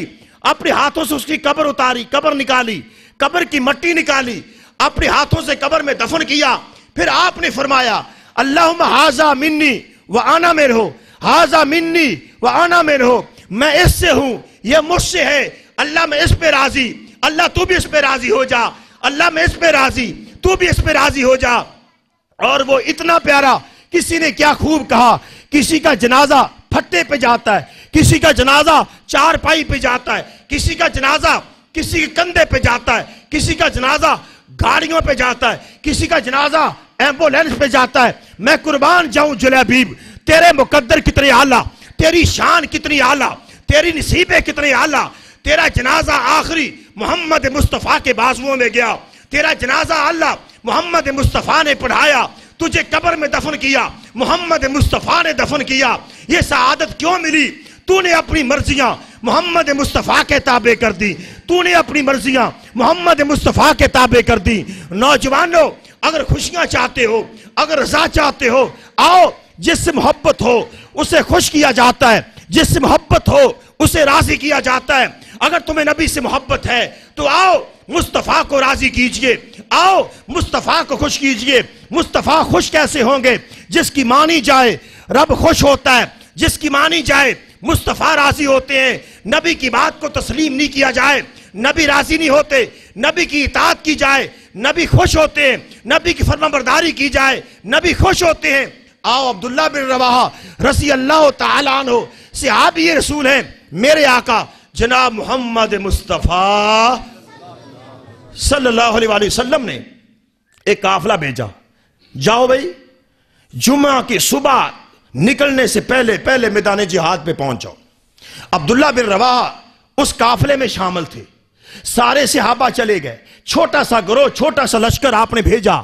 اپنے ہاتھوں سے اس کی قبر اتاری، قبر نکالی، قبر کی مٹی نکالی، اپنے ہاتھوں سے قبر میں دفن کیا۔ پھر آپ نے فرمایا اللہم ھذا منی وانا منہ، ھذا منی وانا منہ، میں اس سے ہوں یہ مجھ سے ہے، اللہ میں اس پہ راضی، اللہ تو بھی اس پہ راضی ہو جا، اللہ میں اس پہ راضی، تو بھی اس پہ راضی ہو جا۔ اور وہ اتنا پیارا، کسی نے کیا خوب کہا، کسی کا جنازہ پھٹے پہ جاتا ہے، کسی کا جنازہ چارپائی پہ جاتا ہے، کسی کا جنازہ کسی کے کندھے پہ جاتا ہے، کسی کا جنازہ گاڑیوں پہ جاتا ہے، کسی کا جنازہ ایمبولینس پہ جاتا ہے۔ میں قربان جاؤں جلیبیب، تیرے مقدر کتنے اعلیٰ، تیری شان کتنی اعلیٰ، تیری نصیبیں کتنی اعلیٰ۔ تیرا جنازہ آخری محمد مصطفیٰ کے بازوؤں میں گیا، تیرا جنازہ اللہ محمد مصطفیٰ نے پڑھایا، تجھے قبر میں دفن کیا، محمد مصطفیٰ نے دفن کیا۔ یہ سعادت کیوں ملی؟ تو نے اپنی مرضیاں محمد مصطفیٰ کے تابع کر دی، تو نے اپنی مرضیاں محمد مصطفیٰ کے تابع کر دی۔ نوجوانوں، اگر خوشیاں چاہتے ہو، اگر رضا چاہتے ہو، آؤ، جس سے محبت ہو اسے خوش کیا جاتا ہے، جس سے محبت ہو اسے راضی کیا جاتا ہے۔ اگر تمہیں نبی سے محبت ہے تو آؤ مصطفیٰ کو راضی کیجئے، آؤ مصطفیٰ کو خوش کیجئے۔ مصطفیٰ خوش کیسے ہوں گے؟ جس کی مانی جائے رب خوش ہوتا ہے، جس کی مانی جائے مصطفیٰ راضی ہوتے ہیں۔ نبی کی بات کو تسلیم نہیں کیا جائے، نبی راضی نہیں ہوتے، نبی کی اطاعت کی جائے نبی خوش ہوتے ہیں، نبی کی فرما برداری کی جائے نبی خوش ہوتے ہیں۔ آؤ عبداللہ بن رواحہ رضی اللہ تعالیٰ عنہ صحابی رسول ہیں، میرے آقا جناب محمد مصطفیٰ صلی اللہ علیہ وآلہ وسلم نے ایک قافلہ بھیجا، جاؤ بھئی جمعہ کی صبح نکلنے سے پہلے میدان جہاد پہ پہنچ جاؤ۔ عبداللہ بن رواحہ اس قافلے میں شامل تھے، سارے صحابہ چلے گئے، چھوٹا سا گروہ، چھوٹا سا لشکر آپ نے بھیجا،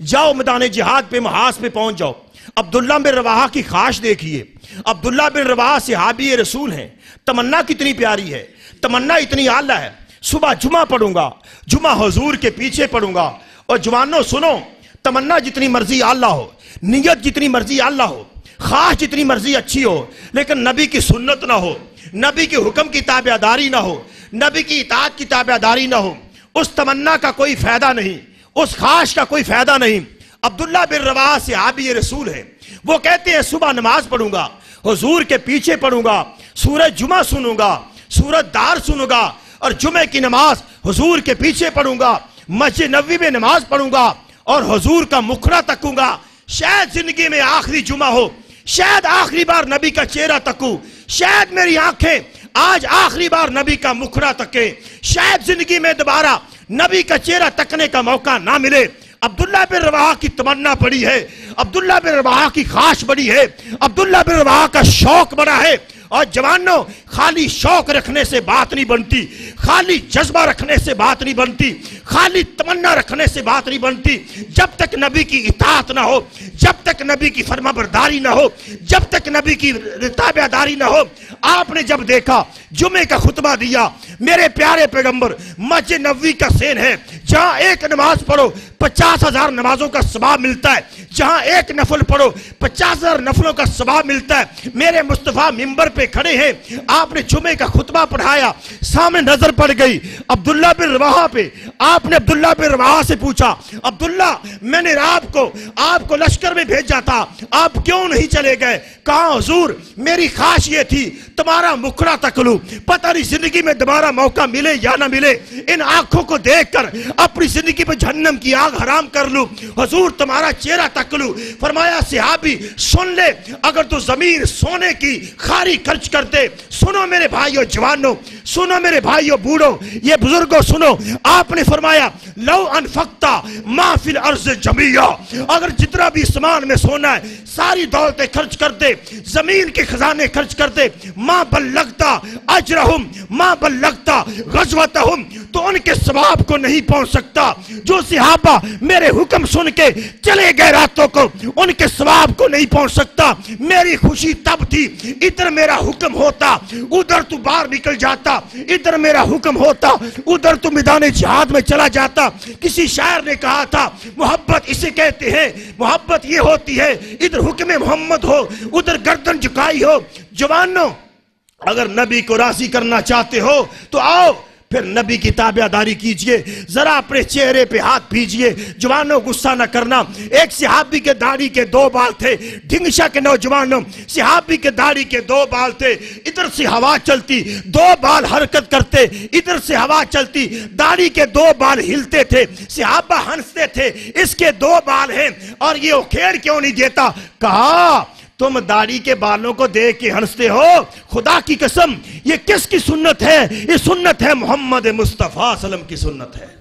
جاؤ میدان جہاد پہ محاذ پہ پہنچ جاؤ۔ عبداللہ بن رواحہ کی خواہش دیکھیے، عبداللہ بن رواحہ صحابی رسول ہیں، تمنا کتنی پیاری ہے، تمنا اتنی اعلیٰ ہے، صبح جمعہ پڑھوں گا، جمعہ حضور کے پیچھے پڑھوں گا۔ اور جوانوں سنو، تمنا جتنی مرضی اعلیٰ ہو، نیت جتنی مرضی اعلیٰ ہو، خواہش جتنی مرضی اچھی ہو، لیکن نبی کی سنت نہ ہو، نبی کے حکم کی تابعداری نہ ہو، نبی کی اطاعت کی تابعداری نہ ہو، اس تمنا کا کوئی فائدہ نہیں، اس خواہش کا کوئی فائدہ نہیں۔ عبداللہ بن رواحہ صحابی رسول ہے، وہ کہتے ہیں صبح نماز پڑھوں گا، حضور کے پیچھے پڑھوں گا، سورہ جمعہ سنوں گا، سورہ دار سنوں گا، اور جمعہ کی نماز حضور کے پیچھے پڑھوں گا، مسجد نبوی میں نماز پڑھوں گا اور حضور کا مکھڑا تکوں گا۔ شاید زندگی میں آخری جمعہ ہو، شاید آخری بار نبی کا چہرہ تکوں، شاید میری آنکھیں آج آخری بار نبی کا مکھڑا تکیں، شاید زندگی میں دوبارہ نبی کا چہرہ تکنے کا موقع نہ ملے۔ عبداللہ بن رواحہ کی تمنا بڑی ہے، عبداللہ بن رواحہ کی خواہش بڑی ہے، عبداللہ بن رواحہ کا شوق بڑا ہے۔ اور جوانوں، خالی شوق رکھنے سے بات نہیں بنتی، خالی جذبہ رکھنے سے بات نہیں بنتی، خالی تمنا رکھنے سے بات نہیں بنتی۔ جب تک نبی کی اطاعت نہ ہو، جب تک نبی کی فرما برداری نہ ہو، جب تک نبی کی تابعداری نہ ہو۔ آپ نے جب دیکھا جمعے کا خطبہ دیا، میرے پیارے پیغمبر، مسجد نبوی کا سین ہے، جہاں ایک نماز پڑھو 50,000 نمازوں کا ثواب ملتا ہے، جہاں ایک نفل پڑھو 50,000 نفلوں کا ثواب ملتا ہے۔ میرے مصطفیٰ ممبر پہ کھڑے ہیں، آپ نے جمعے کا خطبہ پڑھایا، سامنے نظر پڑ گئی عبداللہ بن رواحہ پہ۔ آپ نے عبداللہ بن رواحہ سے پوچھا، عبداللہ میں نے آپ کو لشکر میں بھیجا تھا، آپ کیوں نہیں چلے گئے؟ کہا حضور میری خواہش یہ تھی تمہارا مکھڑا تک لوں، پتہ نہیں زندگی میں دوبارہ موقع ملے یا نہ ملے، ان آنکھوں کو دیکھ کر اپنی زندگی پہ جہنم کی آگ حرام کر لوں، حضور تمہارا چہرہ تک لوں۔ فرمایا صحابی سن لے، اگر تو زمین سونے کی خاری خرچ کرتے، سنو میرے بھائیو جوانوں، سنو میرے بھائیو بوڑھو، یہ بزرگوں سنو، آپ نے فرمایا لو انفقتا ما فی الارض جمیعا، اگر جتنا بھی سامان میں سونا ہے ساری دولتیں خرچ کرتے، زمین کے خزانے خرچ کرتے، ما بلغتا اجرہم ما بلغتا غزوتہم، تو ان کے ثواب کو نہیں پہنچ سکتا۔ جو صحابہ میرے حکم سن کے چلے گئے راتوں کو، ان کے ثواب کو نہیں پہنچ سکتا۔ میری خوشی تب تھی ادھر میرا حکم ہوتا ادھر تو باہر نکل جاتا، ادھر میرا حکم ہوتا ادھر تو میدان جہاد میں چلا جاتا۔ کسی شاعر نے کہا تھا محبت اسے کہتے ہیں، محبت یہ ہوتی ہے ادھر حکم محمد ہو ادھر گردن جھکائی ہو۔ جوانوں، اگر نبی کو راضی کرنا چاہتے ہو تو آؤ پھر نبی کی تابعداری کیجئے، ذرا اپنے چہرے پہ ہاتھ بھیجئے۔ جوانوں غصہ نہ کرنا، ایک صحابی کے داڑھی کے 2 بال تھے، ڈھنگشا کے نوجوانوں، صحابی کے داڑھی کے 2 بال تھے، ادھر سے ہوا چلتی 2 بال حرکت کرتے، ادھر سے ہوا چلتی، داڑھی کے 2 بال ہلتے تھے، صحابہ ہنستے تھے اس کے 2 بال ہیں اور یہ اکھیڑ کیوں نہیں دیتا؟ کہا تم داڑھی کے بالوں کو دیکھ کے ہنستے ہو، خدا کی قسم یہ کس کی سنت ہے؟ یہ سنت ہے محمد مصطفیٰ صلی اللہ علیہ وسلم کی سنت ہے۔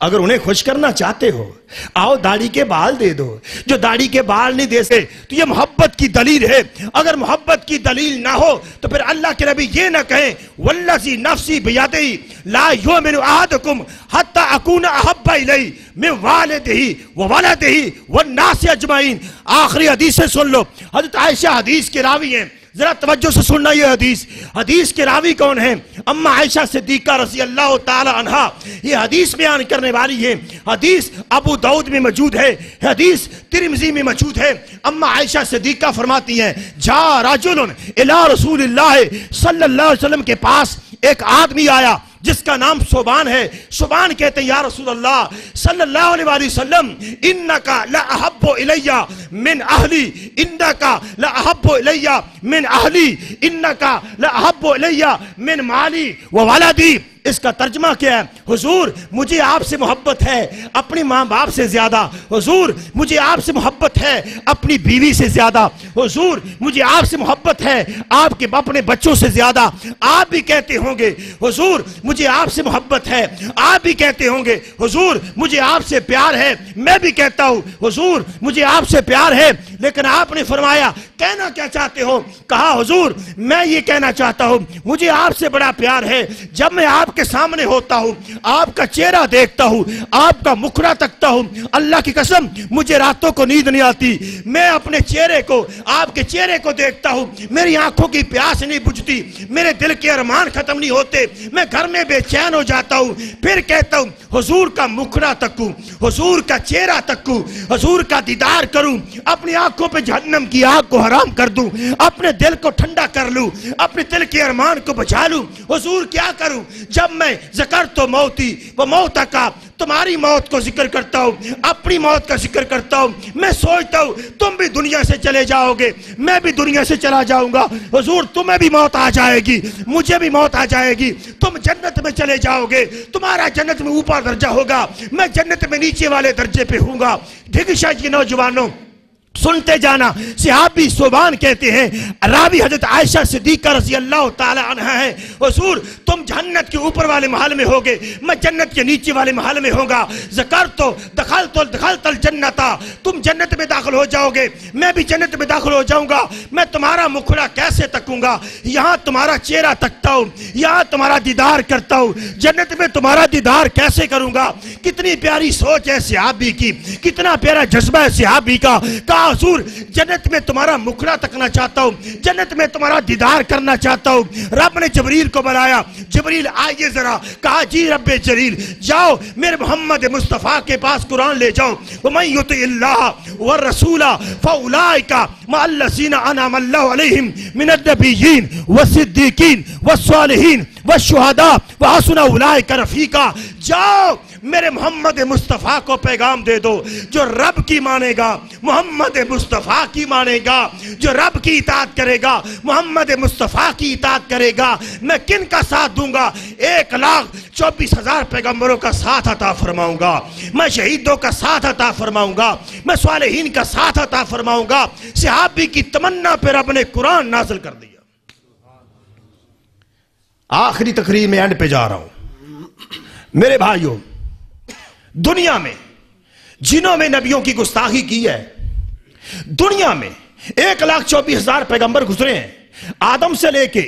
اگر انہیں خوش کرنا چاہتے ہو آؤ داڑھی کے بال دے دو، جو داڑھی کے بال نہیں دے سکتے تو یہ محبت کی دلیل ہے۔ اگر محبت کی دلیل نہ ہو تو پھر اللہ کے نبی یہ نہ کہیں والذی نفسی بیدہی لا یؤمن احدکم حتی اکون احب الیہ من والدہ وولدہ والناس اجمعین۔ آخری حدیث سے سن لو، حضرت عائشہ حدیث کے راوی ہیں، ذرا توجہ سے سننا یہ حدیث. حدیث کے راوی کون ہیں؟ اما عائشہ صدیقہ رضی اللہ تعالی عنہا یہ حدیث بیان کرنے والی ہے. حدیث ابو داؤد میں موجود ہے, حدیث ترمذی میں موجود ہے. اما عائشہ صدیقہ فرماتی ہیں جا رجل الی رسول اللہ صلی اللہ علیہ وسلم کے پاس ایک آدمی آیا جس کا نام صوبان ہے. صوبان کہتے ہیں یا رسول اللہ صلی اللہ علیہ وسلم انکا لأحب الی من اہلی, انکا لأحب الی من اہلی, انکا لأحب الی من مالی وولدی. اس کا ترجمہ کیا ہے؟ حضور مجھے آپ سے محبت ہے اپنی ماں باپ سے زیادہ. حضور مجھے آپ سے محبت ہے اپنی بیوی سے زیادہ. حضور مجھے آپ سے محبت ہے آپ کے اپنے بچوں سے زیادہ. آپ بھی کہتے ہوں گے حضور مجھے آپ سے محبت ہے, آپ بھی کہتے ہوں گے حضور مجھے آپ سے پیار ہے, میں بھی کہتا ہوں حضور مجھے آپ سے پیار ہے. لیکن آپ نے فرمایا کہنا کیا چاہتے ہو؟ کہا حضور میں یہ کہنا چاہتا ہوں مجھے آپ سے بڑا پیار ہے جب میں آپ کے سامنے ہوتا ہوں, آپ کا چہرہ دیکھتا ہوں, آپ کا مکھڑا تکتا ہوں, اللہ کی قسم مجھے راتوں کو نیند نہیں آتی. میں اپنے چہرے کو, آپ کے چہرے کو دیکھتا ہوں, میری آنکھوں کی پیاس نہیں بجھتی, میرے دل کے ارمان ختم نہیں ہوتے, میں گھر میں بے چین ہو جاتا ہوں. پھر کہتا ہوں حضور کا مکھڑا تکوں, حضور کا چہرہ تکوں, حضور کا دیدار کروں, اپنی آنکھوں پہ جہنم کی آگ کو حرام کر دوں, اپنے دل کو ٹھنڈا کر لوں, اپنے دل کے ارمان کو بچا لوں. حضور کیا کروں؟ جب میں ذکر تو موتی وہ موت کا, تمہاری موت کو ذکر کرتا ہوں, اپنی موت کا ذکر کرتا ہوں, میں سوچتا ہوں تم بھی دنیا سے چلے جاؤ گے, میں بھی دنیا سے چلا جاؤں گا. حضور تمہیں بھی موت آ جائے گی, مجھے بھی موت آ جائے گی, تم جنت میں چلے جاؤ گے, تمہارا جنت میں اوپر درجہ ہوگا, میں جنت میں نیچے والے درجے پہ ہوں گا. ٹھیک ہے جی نوجوانوں سنتے جانا. صحابی صوبان کہتے ہیں راوی حضرت عائشہ صدیقہ رضی اللہ تعالی عنہ ہے حضور تم جنت کے اوپر والے محل میں ہوگے, میں جنت کے نیچے والے محل میں ہوگا. ذکرتو دخلت الجنت, تم جنت میں داخل ہو جاؤ گے, میں بھی جنت میں داخل ہو جاؤں گا. میں تمہارا مکھڑا کیسے تکوں گا؟ یہاں تمہارا چہرہ تکتا ہوں, یہاں تمہارا دیدار کرتا ہوں, جنت میں تمہارا دیدار کیسے کروں گا؟ کتنی پیاری سوچ ہے صحابی کی, کتنا پیارا جذبہ ہے صحابی کا. حضور جنت میں تمہارا مکھڑا تکنا چاہتا ہوں, جنت میں تمہارا دیدار کرنا چاہتا ہوں. رب نے جبریل کو بلایا, جبریل آئیے ذرا. کہا جی رب جلیل جاؤ میرے محمد مصطفیٰ کے پاس قرآن لے جاؤ. وَمَن يُطِعِ اللَّهَ وَالرَّسُولَ فَأُولَٰئِكَ مَعَ الَّذِينَ أَنْعَمَ اللَّهُ عَلَيْهِم مِنَ النَّبِيِّينَ وَالصِّدِّيقِينَ وَالصَّالِحِينَ وَالشُّهَدَاءِ وَحَسُنَ أُولَٰئِكَ رَفِیقًا. جاؤ میرے محمد مصطفیٰ کو پیغام دے دو, جو رب کی مانے گا محمد مصطفیٰ کی مانے گا, جو رب کی اطاعت کرے گا محمد مصطفیٰ کی اطاعت کرے گا. میں کن کا ساتھ دوں گا؟ 1,24,000 پیغمبروں کا ساتھ عطا فرماؤں گا, میں شہیدوں کا ساتھ عطا فرماؤں گا, میں صالحین کا ساتھ عطا فرماؤں گا. صحابی کی تمنا پہ رب نے قرآن نازل کر دیا. آخری تقریر میں اینڈ پہ جا رہا ہوں. میرے بھائیوں دنیا میں جنہوں میں نبیوں کی گستاخی کی ہے, دنیا میں 1,24,000 پیغمبر گزرے ہیں, آدم سے لے کے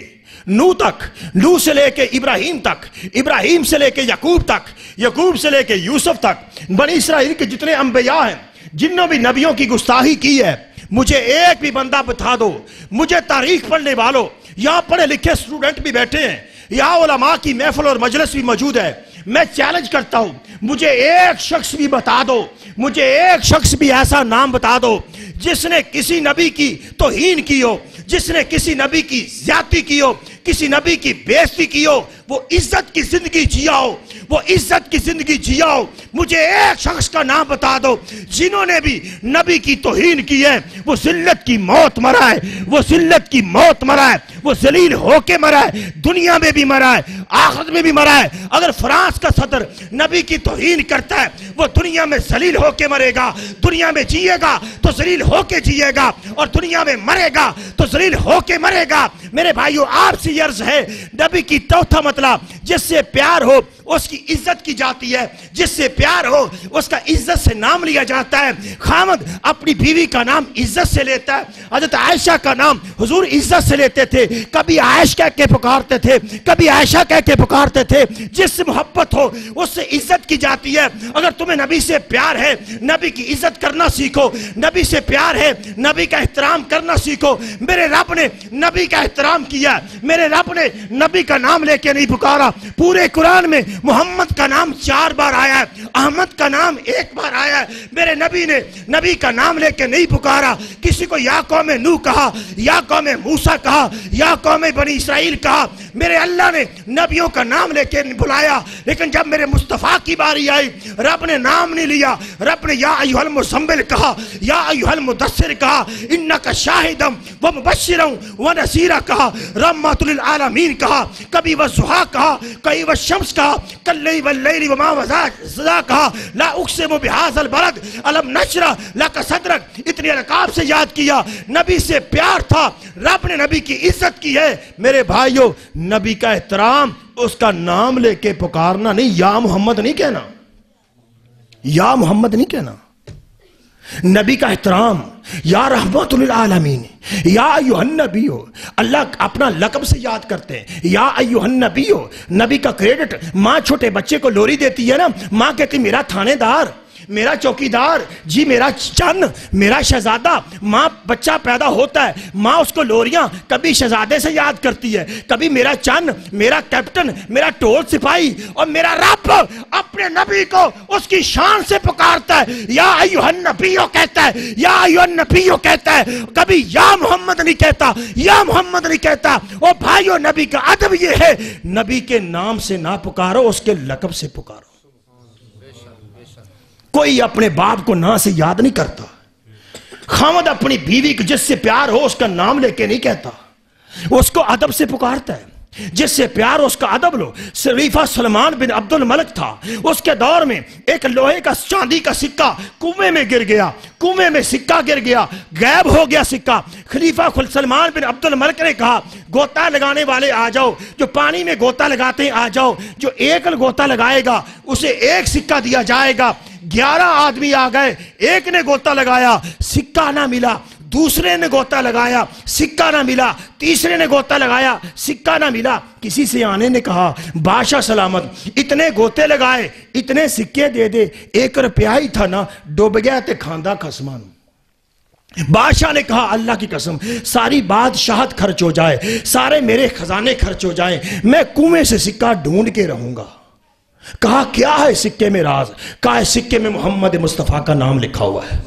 نو تک, نو سے لے کے ابراہیم تک, ابراہیم سے لے کے یعقوب تک, یعقوب سے لے کے یوسف تک. بنی اسرائیل کے جتنے انبیاء ہیں جنہوں بھی نبیوں کی گستاخی کی ہے, مجھے ایک بھی بندہ بتا دو. مجھے تاریخ پڑھنے والوں, یہاں پڑھے لکھے اسٹوڈنٹ بھی بیٹھے ہیں, یہاں علماء کی محفل اور مجلس بھی موجود ہے, میں چیلنج کرتا ہوں مجھے ایک شخص بھی بتا دو, مجھے ایک شخص بھی ایسا نام بتا دو جس نے کسی نبی کی توہین کی ہو, جس نے کسی نبی کی زیادتی کی ہو, کسی نبی کی بے عزتی کی ہو, وہ عزت کی زندگی جیا ہو, وہ عزت کی زندگی جیا ہو. مجھے ایک شخص کا نام بتا دو جنہوں نے بھی نبی کی توہین کی ہے, وہ ذلت کی موت مرا ہے, وہ ذلت کی موت مرا ہے, وہ ذلیل ہو کے مرا ہے, دنیا میں بھی مرا ہے, آخرت میں بھی مرا ہے. اگر فرانس کا صدر نبی کی توہین کرتا ہے, وہ دنیا میں ذلیل ہو کے مرے گا, دنیا میں جیے گا تو ذلیل ہو کے جیے گا, اور دنیا میں مرے گا تو ذلیل ہو کے مرے گا. میرے بھائیوں آپ سے عرض ہے, نبی کی چوتھا مطلب جس سے پیار ہو اس کی عزت کی جاتی ہے، جس سے پیار ہو اس کا عزت سے نام لیا جاتا ہے۔ خامد اپنی بیوی کا نام عزت سے لیتا ہے۔ حضرت عائشہ کا نام حضور عزت سے لیتے تھے، کبھی عائش کہہ کے پکارتے تھے، کبھی عائشہ کہہ کے پکارتے تھے۔ جس سے محبت ہو اس سے عزت کی جاتی ہے۔ اگر تمہیں نبی سے پیار ہے، نبی کی عزت کرنا سیکھو۔ نبی سے پیار ہے، نبی کا احترام کرنا سیکھو۔ میرے رب نے نبی کا احترام کیا، میرے رب نے نبی کا نام لے کے نہیں پکارا۔ پورے قرآن میں محمد کا نام 4 بار آیا ہے، احمد کا نام 1 بار آیا ہے۔ میرے نبی نے نبی کا نام لے کے نہیں پکارا۔ کسی کو یا قوم نوح کہا، یا قوم موسیٰ کہا، یا قوم بنی اسرائیل کہا۔ میرے اللہ نے نبیوں کا نام لے کے بلایا، لیکن جب میرے مصطفیٰ کی باری آئی رب نے نام نہیں لیا۔ رب نے یا ایھا المزمل کہا، یا ایھا المدثر کہا، انک شاہدم ومبشرا ونذیرا کہا، رحمۃ للعالمین کہا، کبھی والضحیٰ کہا، کبھی والشمس کہا، کاللیل واللیل وما وسع کہا، لا اقسم بہذا البلد الم نشرح لک صدرک۔ اتنے القاب سے یاد کیا۔ نبی سے پیار تھا، رب نے نبی کی عزت کی ہے۔ میرے بھائیوں، نبی کا احترام اس کا نام لے کے پکارنا نہیں، یا محمد نہیں کہنا، یا محمد نہیں کہنا۔ نبی کا احترام، یا رحمت للعالمین، یا ایھا النبی، اللہ اپنا لقب سے یاد کرتے ہیں، یا ایھا النبی۔ نبی کا کریڈٹ، ماں چھوٹے بچے کو لوری دیتی ہے نا، ماں کہتی میرا تھانے دار، میرا چوکیدار، جی میرا چن، میرا شہزادہ۔ ماں بچہ پیدا ہوتا ہے، ماں اس کو لوریاں کبھی شہزادے سے یاد کرتی ہے، کبھی میرا چن، میرا کیپٹن، میرا ٹول سپاہی۔ اور میرا رب اپنے نبی کو اس کی شان سے پکارتا ہے، یا ایھا النبی کہتا ہے، یا ایھا النبی کہتا ہے، کبھی یا محمد نہیں کہتا، یا محمد نہیں کہتا۔ اور بھائیو، نبی کا ادب یہ ہے، نبی کے نام سے نہ پکارو، اس کے لقب سے پکارو۔ کوئی اپنے باپ کو نام سے یاد نہیں کرتا۔ خامد اپنی بیوی کو جس سے پیار ہو اس کا نام لے کے نہیں کہتا، اس کو ادب سے پکارتا ہے۔ جس سے پیار ہو اس کا ادب لو۔ خلیفہ سلمان بن عبد الملک تھا، اس کے دور میں ایک لوہے کا چاندی کا سکہ کنویں میں گر گیا، کنویں میں سکہ گر گیا، غائب ہو گیا سکہ۔ خلیفہ سلمان بن عبد الملک نے کہا گوتا لگانے والے آ جاؤ، جو پانی میں گوتا لگاتے ہیں آ جاؤ، جو ایک گوتا لگائے گا اسے ایک سکہ دیا جائے گا۔ 11 آدمی آ گئے، ایک نے گوتا لگایا، سکہ نہ ملا، دوسرے نے گوتا لگایا، سکہ نہ ملا، تیسرے نے گوتا لگایا، سکہ نہ ملا۔ کسی سے آنے نے کہا بادشاہ سلامت، اتنے گوتے لگائے، اتنے سکے دے دے، 1 روپیہ ہی تھا نا، ڈوب گیا تے کھاندہ خصمان۔ بادشاہ نے کہا اللہ کی قسم، ساری بادشاہت خرچ ہو جائے، سارے میرے خزانے خرچ ہو جائیں، میں کنویں سے سکہ ڈھونڈ کے رہوں گا۔ کہا کیا ہے سکے میں راز؟ کہا ہے سکے میں محمد مصطفیٰ کا نام لکھا ہوا ہے،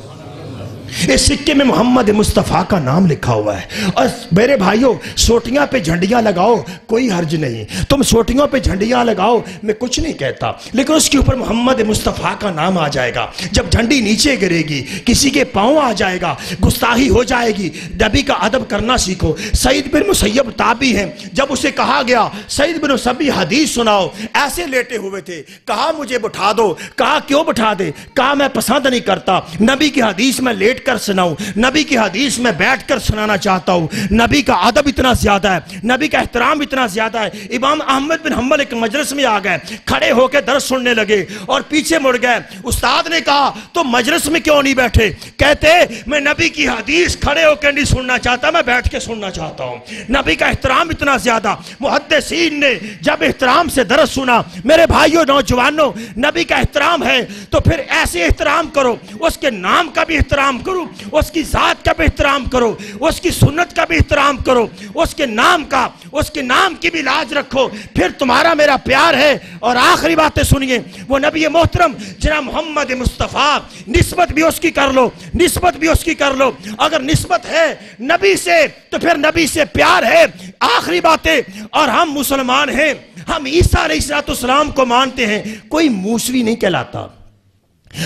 اس سکے میں محمد مصطفیٰ کا نام لکھا ہوا ہے۔ اور میرے بھائیوں، سوٹیاں پہ جھنڈیاں لگاؤ، کوئی حرج نہیں، تم سوٹیوں پہ جھنڈیاں لگاؤ، میں کچھ نہیں کہتا، لیکن اس کے اوپر محمد مصطفیٰ کا نام آ جائے گا۔ جب جھنڈی نیچے گرے گی، کسی کے پاؤں آ جائے گا، گستاخی ہو جائے گی۔ نبی کا ادب کرنا سیکھو۔ سعید بن مسیب تابعی ہیں، جب اسے کہا گیا سعید بن مسیب حدیث سناؤ، ایسے لیٹے ہوئے تھے، کہا مجھے بٹھا دو، کہا کیوں بٹھا دے؟ کہا میں پسند نہیں کرتا، نبی کی حدیث میں لیٹ کر سناؤں، نبی کی حدیث میں بیٹھ کر سنانا چاہتا ہوں۔ نبی کا ادب اتنا زیادہ ہے، نبی کا احترام اتنا زیادہ ہے۔ امام احمد بن حنبل ایک مجلس میں آ گئے، کھڑے ہو کے درس سننے لگے اور پیچھے مڑ گئے۔ استاد نے کہا تو مجلس میں کیوں نہیں بیٹھے؟ کہتے میں نبی کی حدیث کھڑے ہو کے نہیں سننا چاہتا، میں بیٹھ کے سننا چاہتا ہوں۔ نبی کا احترام اتنا زیادہ۔ محدثین نے جب احترام سے درس سنا، میرے بھائیوں نوجوانوں، نبی کا احترام ہے تو پھر ایسے احترام کرو، اس کے نام کا بھی احترام کرو، اس کی ذات کا بھی احترام کرو، اس کی سنت کا بھی احترام کرو، اس کے نام کی بھی لاج رکھو، پھر تمہارا میرا پیار ہے۔ اور آخری باتیں سنیے، وہ نبی محترم جناب محمد مصطفیٰ، نسبت بھی اس کی کر لو، نسبت بھی اس کی کر لو۔ اگر نسبت ہے نبی سے تو پھر نبی سے پیار ہے۔ آخری باتیں، اور ہم مسلمان ہیں، ہم عیسیٰ علیہ السلام کو مانتے ہیں، کوئی موسوی نہیں کہلاتا۔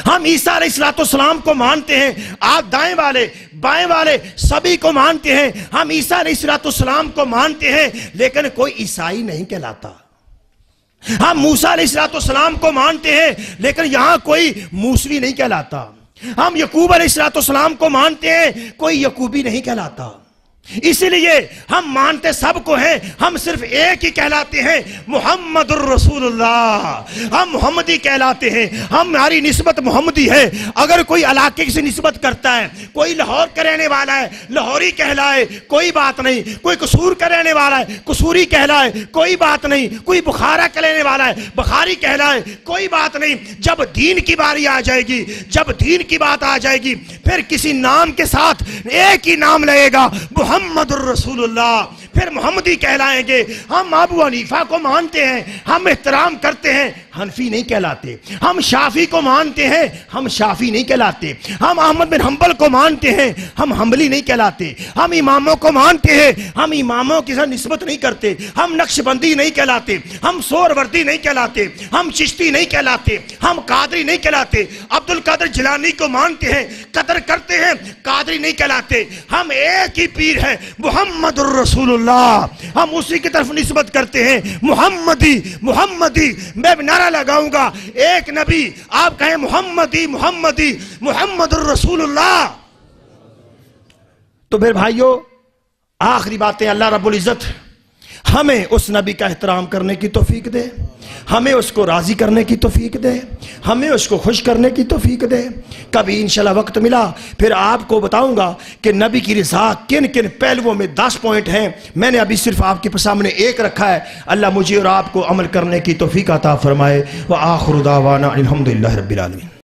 ہم عیسیٰ علیہ السلام کو مانتے ہیں، آپ دائیں والے بائیں والے سبھی کو مانتے ہیں، ہم عیسیٰ علیہ السلام کو مانتے ہیں، لیکن کوئی عیسائی نہیں کہلاتا۔ ہم موسیٰ علیہ السلام کو مانتے ہیں، لیکن یہاں کوئی موسوی نہیں کہلاتا۔ ہم یعقوب علیہ السلام کو مانتے ہیں، کوئی یعقوبی نہیں کہلاتا۔ اسی لیے ہم مانتے سب کو ہیں، ہم صرف ایک ہی کہلاتے ہیں، محمد الرسول اللہ، ہم محمدی کہلاتے ہیں، ہماری نسبت محمدی ہے۔ اگر کوئی علاقے سے نسبت کرتا ہے، کوئی لاہور کا رہنے والا ہے لاہوری کہلائے، کوئی بات نہیں، کوئی قصور کا رہنے والا ہے قصوری کہلائے، کوئی بات نہیں، کوئی بخارا کا رہنے والا ہے بخاری کہلائے، کوئی بات نہیں۔ جب دین کی باری آ جائے گی، جب دین کی بات آ جائے گی، پھر کسی نام کے ساتھ ایک ہی نام لگے گا، محمد الرسول اللہ، پھر محمدی کہلائیں گے۔ ہم ابو حنیفہ کو مانتے ہیں، ہم احترام کرتے ہیں، حنفی نہیں کہلاتے۔ ہم شافعی کو مانتے ہیں، ہم شافعی نہیں کہلاتے۔ ہم احمد بن حنبل کو مانتے ہیں، ہم حنبلی نہیں کہلاتے۔ ہم اماموں کو مانتے ہیں، ہم اماموں کے ساتھ نسبت نہیں کرتے۔ ہم نقشبندی نہیں کہلاتے، ہم سہروردی نہیں کہلاتے، ہم چشتی نہیں کہلاتے، ہم قادری نہیں کہلاتے۔ عبد القادر جیلانی کو مانتے ہیں، قدر کرتے ہیں، قادری نہیں کہلاتے۔ ہم ایک ہی پیر ہے، محمد الرسول اللہ، ہم اسی کی طرف نسبت کرتے ہیں، محمدی محمدی۔ میں نعرہ لگاؤں گا، ایک نبی، آپ کہیں محمدی محمدی، محمد الرسول اللہ۔ تو پھر بھائیو، آخری باتیں، اللہ رب العزت ہمیں اس نبی کا احترام کرنے کی توفیق دے، ہمیں اس کو راضی کرنے کی توفیق دے، ہمیں اس کو خوش کرنے کی توفیق دے۔ کبھی انشاءاللہ وقت ملا پھر آپ کو بتاؤں گا کہ نبی کی رضا کن کن پہلوؤں میں 10 پوائنٹ ہیں، میں نے ابھی صرف آپ کے سامنے ایک رکھا ہے۔ اللہ مجھے اور آپ کو عمل کرنے کی توفیق عطا فرمائے۔ وآخر دعوانا الحمدللہ رب العالمین۔